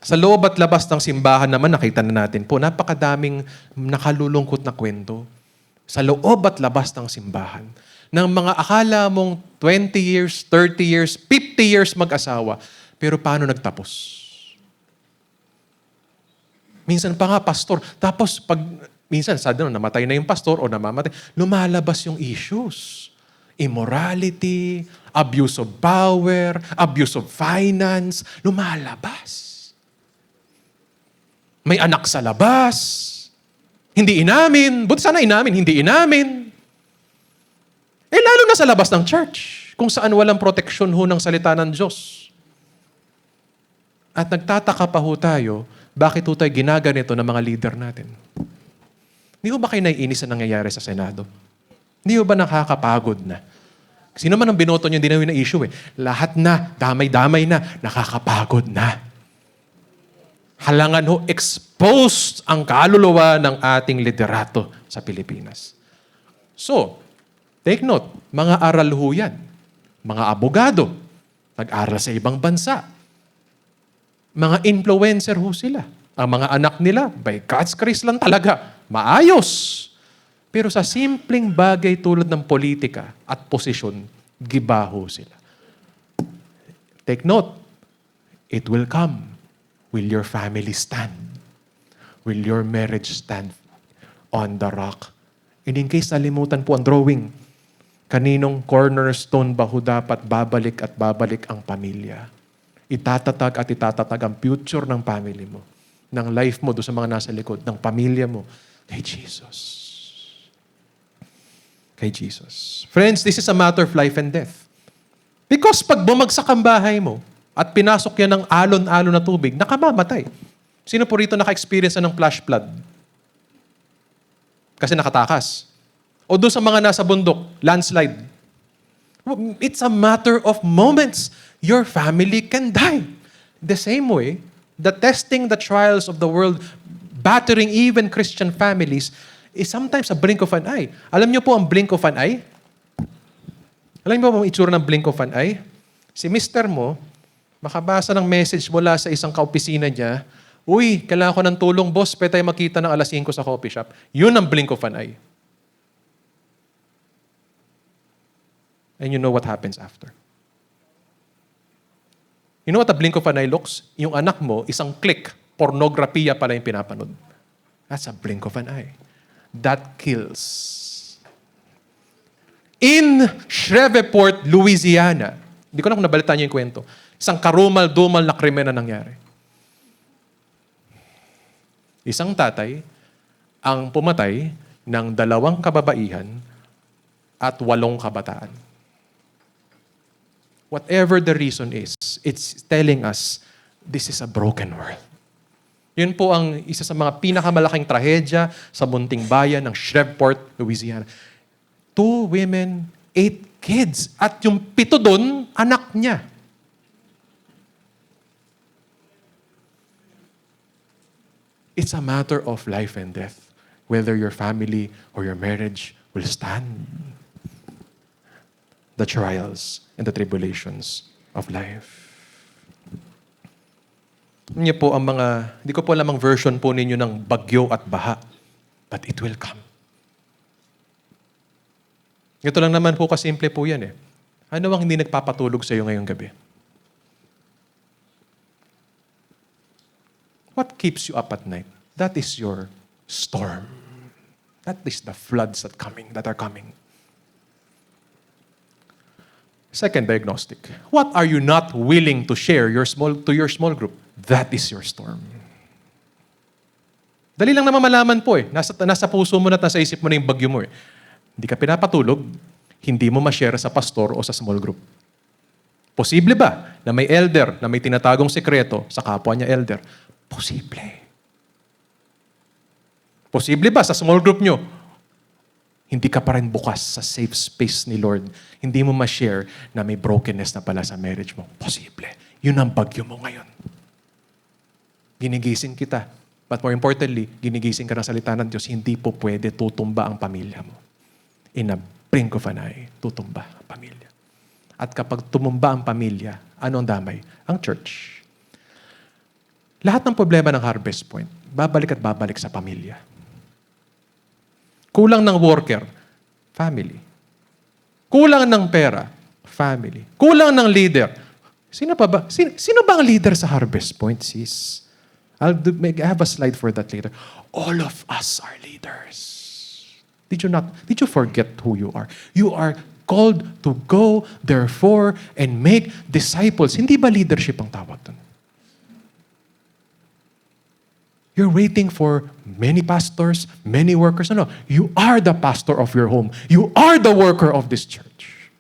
Sa loob at labas ng simbahan naman, nakita na natin po, napakadaming nakalulungkot na kwento. Sa loob at labas ng simbahan, ng mga akala mong 20 years, 30 years, 50 years mag-asawa, pero paano nagtapos? Minsan pa nga, pastor, tapos minsan, namatay na yung pastor o namamatay, lumalabas yung issues. Immorality, abuse of power, abuse of finance, lumalabas. May anak sa labas. Hindi inamin. Buti sana inamin, hindi inamin. Lalo na sa labas ng church, kung saan walang proteksyon ho ng salita ng Diyos. At nagtataka pa ho tayo, bakit ho tayo ginaganito ng mga leader natin? Hindi ho ba kayo naiinis na nangyayari sa Senado? Hindi ho ba nakakapagod na? Sino man ang binoto nyo, hindi na yun na issue eh. Lahat na, damay-damay na, nakakapagod na. Halangan ho, exposed ang kaluluwa ng ating liderato sa Pilipinas. So, take note, mga aral ho yan. Mga abogado, nag-aral sa ibang bansa. Mga influencer ho sila. Ang mga anak nila, by God's grace lang talaga, maayos. Pero sa simpleng bagay tulad ng politika at posisyon, giba ho sila. Take note, it will come. Will your family stand? Will your marriage stand on the rock? And in case nalimutan po ang drawing, kaninong cornerstone ba ho dapat babalik at babalik ang pamilya? Itatatag at itatatag ang future ng family mo, ng life mo, doon sa mga nasa likod, ng pamilya mo, kay Jesus. Kay Jesus. Friends, this is a matter of life and death. Because pag bumagsak ang bahay mo, at pinasok yan ng alon-alon na tubig, nakamamatay. Sino po rito naka-experience na ng flash flood? Kasi nakatakas. O doon sa mga nasa bundok, landslide. It's a matter of moments. Your family can die. The same way, the testing, the trials of the world, battering even Christian families, is sometimes a blink of an eye. Alam niyo po ang blink of an eye? Alam niyo po ang itsura ng blink of an eye? Si mister mo, makabasa ng message mula sa isang kaopisina niya, uy, kailangan ko ng tulong, boss, pwede tayo makita ng alas 5 sa coffee shop. Yun ang blink of an eye. And you know what happens after. You know what a blink of an eye looks? Yung anak mo, isang click, pornografiya pala yung pinapanood. That's a blink of an eye. That kills. In Shreveport, Louisiana, hindi ko na kung nabalitaan niyo yung kwento, isang karumal-dumal na krimen na nangyari. Isang tatay ang pumatay ng 2 kababaihan at 8 kabataan. Whatever the reason is, it's telling us this is a broken world. Yun po ang isa sa mga pinakamalaking trahedya sa munting bayan ng Shreveport, Louisiana. 2 women, 8 kids. At yung 7 doon, anak niya. It's a matter of life and death, whether your family or your marriage will stand the trials and the tribulations of life. Niya po ang mga, hindi ko po alam ang version po ninyo ng bagyo at baha, but it will come. Ito lang naman po kasimple po yan eh. Ano ang hindi nagpapatulog sa iyo ngayong gabi? What keeps you up at night? That is your storm. That is the floods that are coming. Second diagnostic. What are you not willing to share to your small group? That is your storm. Dali lang naman malaman po eh. Nasa puso mo na at nasa isip mo na yung bagyo mo eh. Hindi ka pinapatulog, hindi mo ma-share sa pastor o sa small group. Posible ba na may elder na may tinatagong sekreto sa kapwa niya elder? Posible. Posible ba sa small group nyo, hindi ka pa rin bukas sa safe space ni Lord, hindi mo ma-share na may brokenness na pala sa marriage mo. Posible. Yun ang bagyo mo ngayon. Ginigising kita. But more importantly, ginigising ka ng salita ng Diyos, hindi po pwede tutumba ang pamilya mo. In a blink of an eye, tutumba ang pamilya. At kapag tumumba ang pamilya, ano ang damay? Ang church. Lahat ng problema ng Harvest Point, babalik at babalik sa pamilya. Kulang ng worker, family. Kulang ng pera, family. Kulang ng leader. Sino pa ba? Sino ba ang leader sa Harvest Point, sis? I have a slide for that later. All of us are leaders. Did you forget who you are? You are called to go, therefore, and make disciples. Hindi ba leadership ang tawag doon? You're waiting for many pastors, many workers. No. You are the pastor of your home. You are the worker of this church.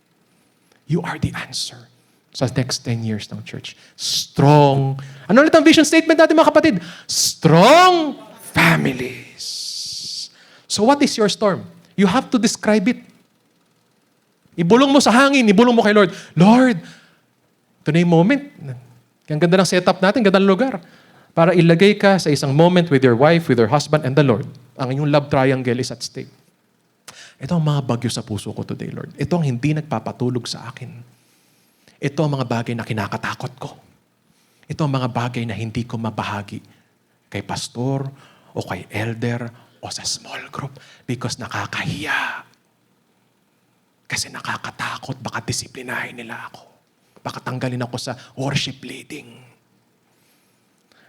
You are the answer sa next 10 years ng church. Strong. Ano ulit ang vision statement natin mga kapatid? Strong families. So what is your storm? You have to describe it. Ibulong mo sa hangin, ibulong mo kay Lord. Lord, ito na yung moment. Ang ganda ng setup natin, ganda ng lugar. Para ilagay ka sa isang moment with your wife, with your husband, and the Lord. Ang inyong love triangle is at stake. Ito ang mga bagyo sa puso ko today, Lord. Ito ang hindi nagpapatulog sa akin. Ito ang mga bagay na kinakatakot ko. Ito ang mga bagay na hindi ko mabahagi kay pastor o kay elder o sa small group because nakakahiya. Kasi nakakatakot, baka disiplinahin nila ako. Baka tanggalin ako sa worship leading.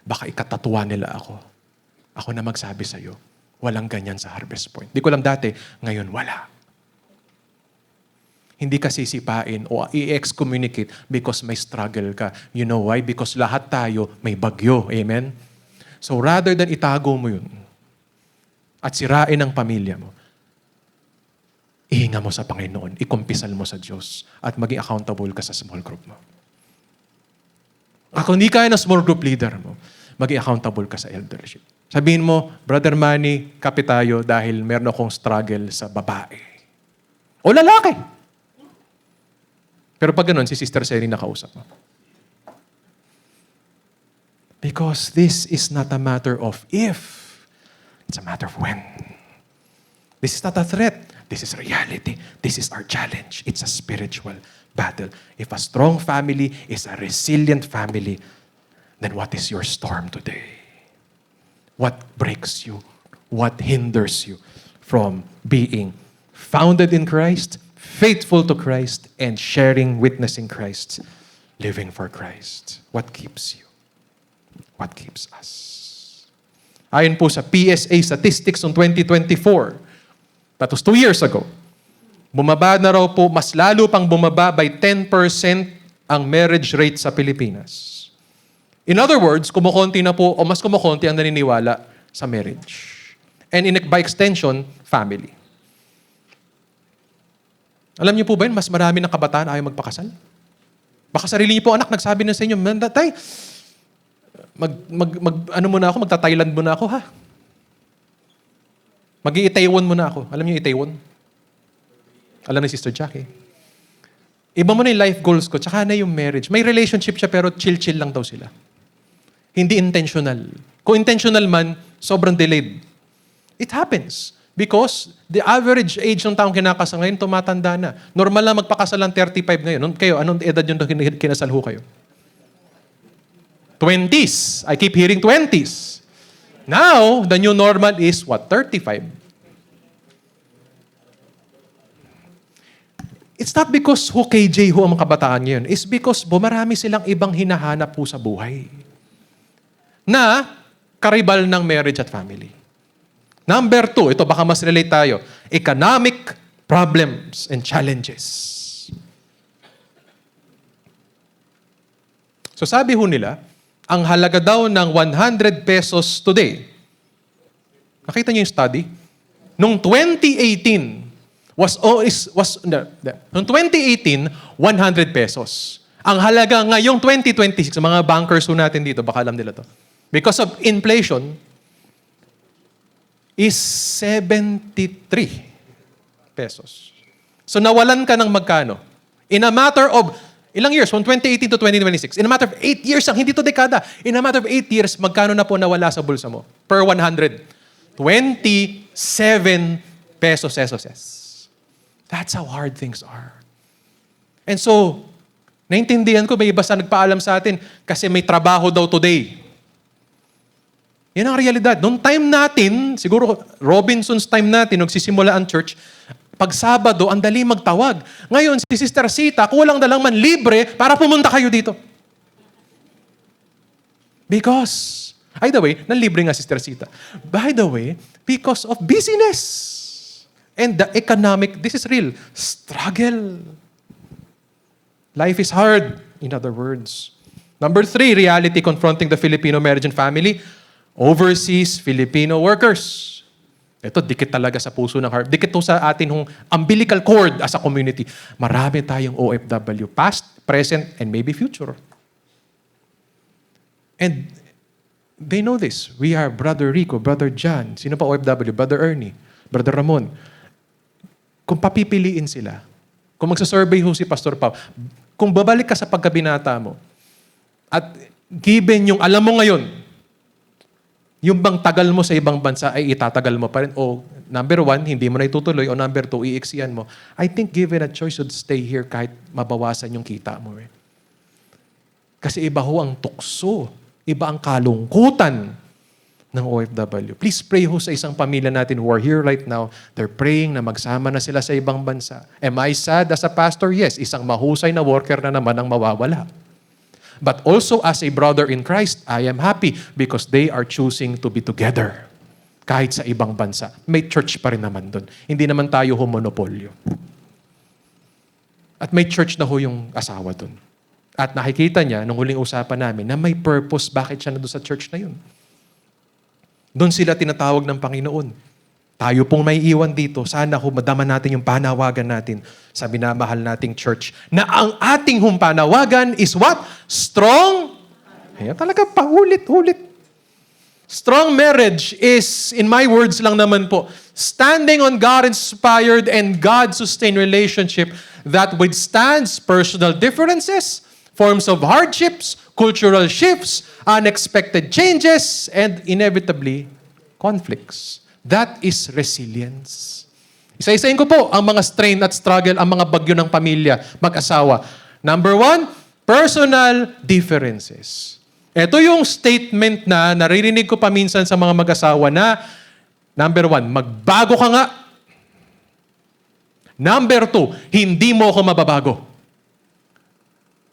Baka ikatatuwa nila ako. Ako na magsabi sa'yo, walang ganyan sa Harvest Point. Di ko alam dati, ngayon wala. Hindi ka sisipain o i-excommunicate because may struggle ka. You know why? Because lahat tayo may bagyo. Amen? So rather than itago mo yun at sirain ang pamilya mo, ihinga mo sa Panginoon, ikumpisal mo sa Diyos at maging accountable ka sa small group mo. Kung hindi kaya ng small group leader mo, maging accountable ka sa eldership. Sabihin mo, Brother Manny, kapit tayo dahil meron akong struggle sa babae. O lalaki. Pero pag ganun, si Sister Sally nakausap mo. Because this is not a matter of if. It's a matter of when. This is not a threat. This is reality. This is our challenge. It's a spiritual battle. If a strong family is a resilient family, then what is your storm today? What breaks you? What hinders you from being founded in Christ, faithful to Christ, and sharing, witnessing Christ, living for Christ? What keeps you? What keeps us? Ayon po sa PSA statistics noong 2024, that was 2 years ago, bumaba na raw po, mas lalo pang bumaba by 10% ang marriage rate sa Pilipinas. In other words, kumukonti na po, o mas kumukonti ang naniniwala sa marriage. And by extension, family. Alam niyo po ba yun, mas marami ng kabataan ayaw magpakasal? Baka sarili niyo po anak nagsabi na sa inyo, Tay, magta-Thailand muna ako ha. Mag-i-Taiwan muna ako. Alam niyo Taiwan? Alam ni Sister Jackie. Iba mo na yung life goals ko, tsaka na yung marriage. May relationship siya pero chill-chill lang daw sila. Hindi intentional. Kung intentional man, sobrang delayed. It happens. Because the average age ng taong kinakasal ngayon, tumatanda na. Normal lang magpakasal lang 35 ngayon. Kayo, anong edad yung kinasal ho kayo? 20s. I keep hearing 20s. Now, the new normal is what? 35. It's not because who KJ ho ang mga kabataan ngayon. It's because marami silang ibang hinahanap po sa buhay. Na karibal ng marriage at family. Number 2, ito baka mas relate tayo. Economic problems and challenges. So sabi ho nila, ang halaga daw ng 100 pesos today, nakita niyo yung study? Noong 2018, noong 2018, 100 pesos. Ang halaga ngayong 2026, mga bankers ho natin dito, baka alam nila to. Because of inflation, is 73. pesos. So nawalan ka ng magkano? In a matter of, ilang years? From 2018 to 2026. In a matter of 8 years lang, hindi to dekada. In a matter of 8 years, magkano na po nawala sa bulsa mo? Per 100. 27 pesos. That's how hard things are. And so, naintindihan ko, may iba sa nagpaalam sa atin kasi may trabaho daw today. Yan ang realidad. Noong time natin, siguro Robinson's time natin, nagsisimula ang church, pag Sabado, ang dali magtawag. Ngayon, si Sister Sita, kulang na lang man libre para pumunta kayo dito. Because, by the way, nanlibre nga Sister Sita. By the way, because of busyness. And the economic, this is real, struggle. Life is hard, in other words. Number 3, reality confronting the Filipino marriage and family. Overseas Filipino workers. Ito, dikit talaga sa puso ng heart. Dikit to sa atin hong umbilical cord as a community. Marami tayong OFW, past, present, and maybe future. And they know this. We are Brother Rico, Brother John. Sino pa OFW? Brother Ernie, Brother Ramon. Kung papipiliin sila, kung magsasurvey ho si Pastor Pao, kung babalik ka sa pagkabinata mo, at given yung alam mo ngayon, yung bang tagal mo sa ibang bansa ay itatagal mo pa rin. O number 1, hindi mo na itutuloy. O number 2, iiksiyan mo. I think given a choice, should stay here kahit mabawasan yung kita mo. Kasi iba ho ang tukso. Iba ang kalungkutan ng OFW. Please pray ho sa isang pamilya natin who are here right now. They're praying na magsama na sila sa ibang bansa. Am I sad as a pastor? Yes. Isang mahusay na worker na naman ang mawawala. But also as a brother in Christ, I am happy because they are choosing to be together. Kahit sa ibang bansa. May church pa rin naman doon. Hindi naman tayo monopolyo. At may church na ho yung asawa doon. At nakikita niya, nung huling usapan namin, na may purpose bakit siya na doon sa church na yun. Doon sila tinatawag ng Panginoon. Tayo pong may iwan dito. Sana ho madama natin yung panawagan natin sa minamahal nating church. Na ang ating panawagan is what? Strong. Ayan, talaga paulit-ulit. Strong marriage is, in my words lang naman po, standing on God-inspired and God-sustained relationship that withstands personal differences, forms of hardships, cultural shifts, unexpected changes, and inevitably, conflicts. That is resilience. Isa-isahin ko po ang mga strain at struggle, ang mga bagyo ng pamilya, mag-asawa. Number 1, personal differences. Ito yung statement na naririnig ko pa minsan sa mga mag-asawa na, number 1, magbago ka nga. Number 2, hindi mo ako mababago.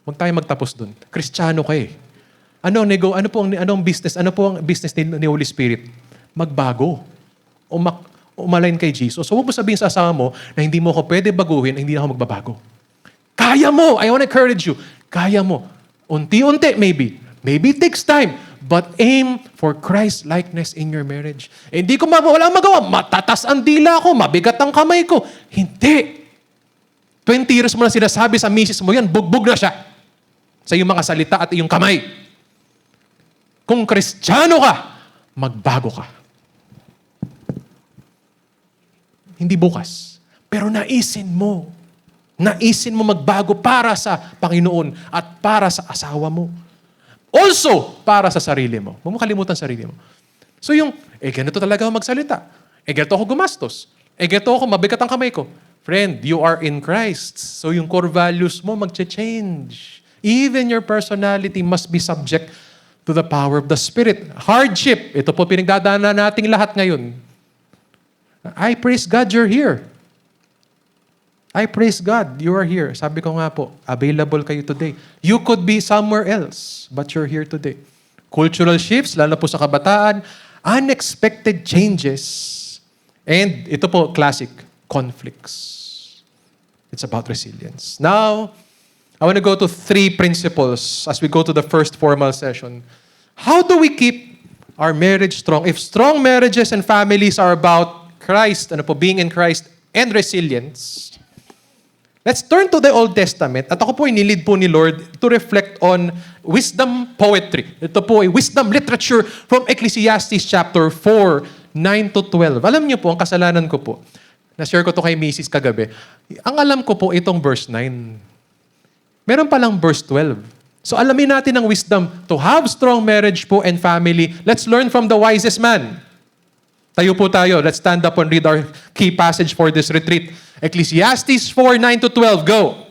Huwag tayo magtapos dun. Kristiyano ka eh. Anong business ni Holy Spirit? Magbago. Umalain kay Jesus. So huwag mo sabihin sa asawa mo na hindi mo ako pwede baguhin, hindi na ako magbabago. Kaya mo! I want to encourage you. Kaya mo. Unti-unti, maybe. Maybe it takes time. But aim for Christ-likeness in your marriage. Hindi ko walang magawa. Matatas ang dila ko. Mabigat ang kamay ko. Hindi. 20 years mo na sinasabi sa misis mo yan, bugbog na siya. Sa iyong mga salita at iyong kamay. Kung Kristiyano ka, magbago ka. Hindi bukas. Pero naisin mo. Naisin mo magbago para sa Panginoon at para sa asawa mo. Also, para sa sarili mo. Huwag mo kalimutan sarili mo. So yung, ganito talaga ako magsalita. Ganito ako gumastos. Ganito ako, mabigat ang kamay ko. Friend, you are in Christ. So yung core values mo mag-change. Even your personality must be subject to the power of the Spirit. Hardship. Ito po pinagdadaanan nating lahat ngayon. I praise God you're here. I praise God you are here. Sabi ko nga po, available kayo today. You could be somewhere else, but you're here today. Cultural shifts, lalo po sa kabataan, unexpected changes, and ito po, classic, conflicts. It's about resilience. Now, I want to go to 3 principles as we go to the first formal session. How do we keep our marriage strong? If strong marriages and families are about Christ, being in Christ and resilience, let's turn to the Old Testament. At ako po inilid po ni Lord to reflect on wisdom poetry. Ito po ay wisdom literature from Ecclesiastes chapter 4, 9 to 12. Alam niyo po, ang kasalanan ko po, Na-share ko to kay Mrs. kagabi. Ang alam ko po itong verse 9. Meron palang verse 12. So alamin natin ang wisdom to have strong marriage po and family. Let's learn from the wisest man. Tayo po tayo. Let's stand up and read our key passage for this retreat. Ecclesiastes 4:9-12. Go!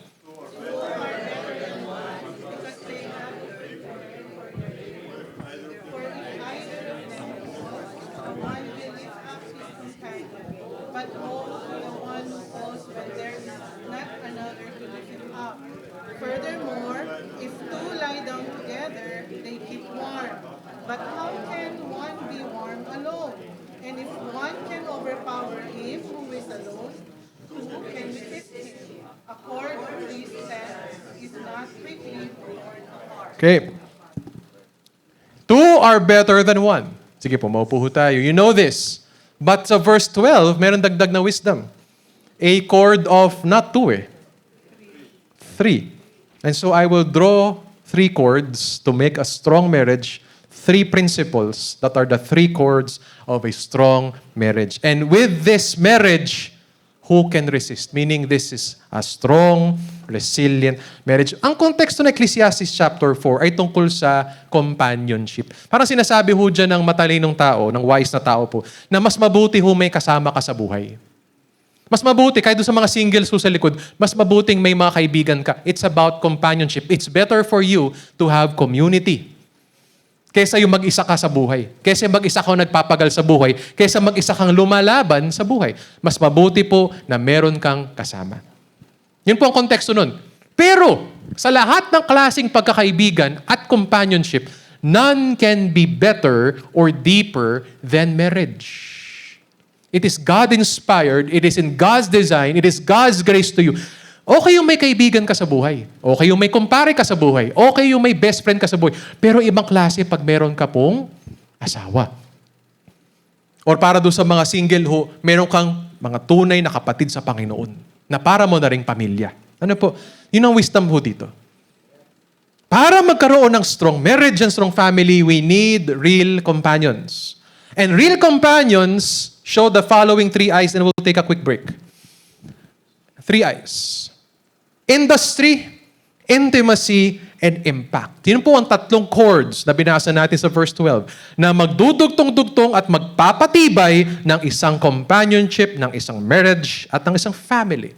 But woe to the one who falls when there is not another to lift him up. Furthermore, if two lie down together, they keep warm. But how can one be warm alone? And if one can overpower him who is alone, two can fit him. A cord of this set is not quickly torn apart.
Okay. Two are better than one. Sige po, maupo ho tayo. You know this. But sa verse 12, meron dagdag na wisdom. A cord of not two three. And so I will draw 3 cords to make a strong marriage. 3 principles that are the 3 cords of a strong marriage. And with this marriage, who can resist? Meaning this is a strong, resilient marriage. Ang konteksto ng Ecclesiastes chapter 4 ay tungkol sa companionship. Parang sinasabi ho dyan ng matalinong tao, ng wise na tao po, na mas mabuti ho may kasama ka sa buhay. Mas mabuti, kahit doon sa mga singles ho sa likod, mas mabuting may mga kaibigan ka. It's about companionship. It's better for you to have community. Kesa yung mag-isa ka sa buhay. Kesa mag-isa kang nagpapagal sa buhay. Kesa mag-isa kang lumalaban sa buhay. Mas mabuti po na meron kang kasama. Yun po ang konteksto nun. Pero, sa lahat ng klaseng pagkakaibigan at companionship, none can be better or deeper than marriage. It is God-inspired. It is in God's design. It is God's grace to you. Okay yung may kaibigan ka sa buhay. Okay yung may kumpare ka sa buhay. Okay yung may best friend ka sa buhay. Pero ibang klase pag meron ka pong asawa. Or para doon sa mga single ho, meron kang mga tunay na kapatid sa Panginoon na para mo na ring pamilya. Ano po? Yun ang wisdom ho dito. Para magkaroon ng strong marriage and strong family, we need real companions. And real companions show the following 3 eyes and we'll take a quick break. 3 eyes. Industry, intimacy, and impact. Yun po ang 3 chords na binasa natin sa verse 12 na magdudugtong-dugtong at magpapatibay ng isang companionship, ng isang marriage, at ng isang family.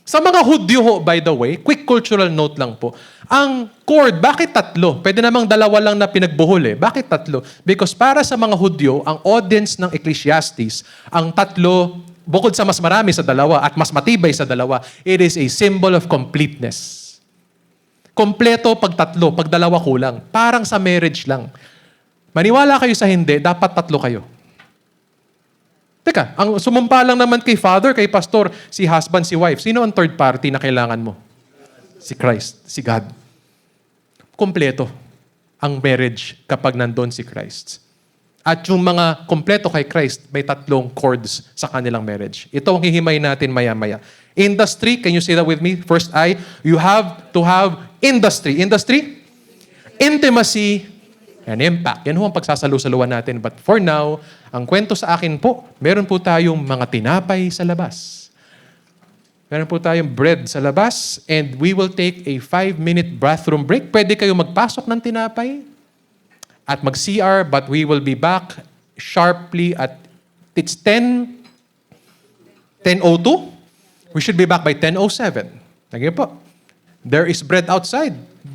Sa mga Hudyo ho, by the way, quick cultural note lang po, ang chord, bakit 3? Pwede namang 2 lang na pinagbuhol Bakit 3? Because para sa mga Hudyo, ang audience ng Ecclesiastes, ang 3, bukod sa mas marami sa 2 at mas matibay sa 2, it is a symbol of completeness. Kompleto pag 3, pag 2 kulang. Parang sa marriage lang. Maniwala kayo sa hindi, dapat 3 kayo. Teka, ang sumumpa lang naman kay father, kay pastor, si husband, si wife. Sino ang third party na kailangan mo? Si Christ, si God. Kompleto ang marriage kapag nandun si Christ. At yung mga kompleto kay Christ, may 3 chords sa kanilang marriage. Ito ang hihimay natin maya-maya. Industry, can you say that with me? First I, you have to have industry. Industry, intimacy, and impact. Yan ho ang pagsasalu-saluan natin. But for now, ang kwento sa akin po, meron po tayong mga tinapay sa labas. Meron po tayong bread sa labas and we will take a 5-minute bathroom break. Pwede kayo magpasok ng tinapay at mag-CR, but we will be back sharply at it's 10:02. We should be back by 10:07. Thank you po. There is bread outside.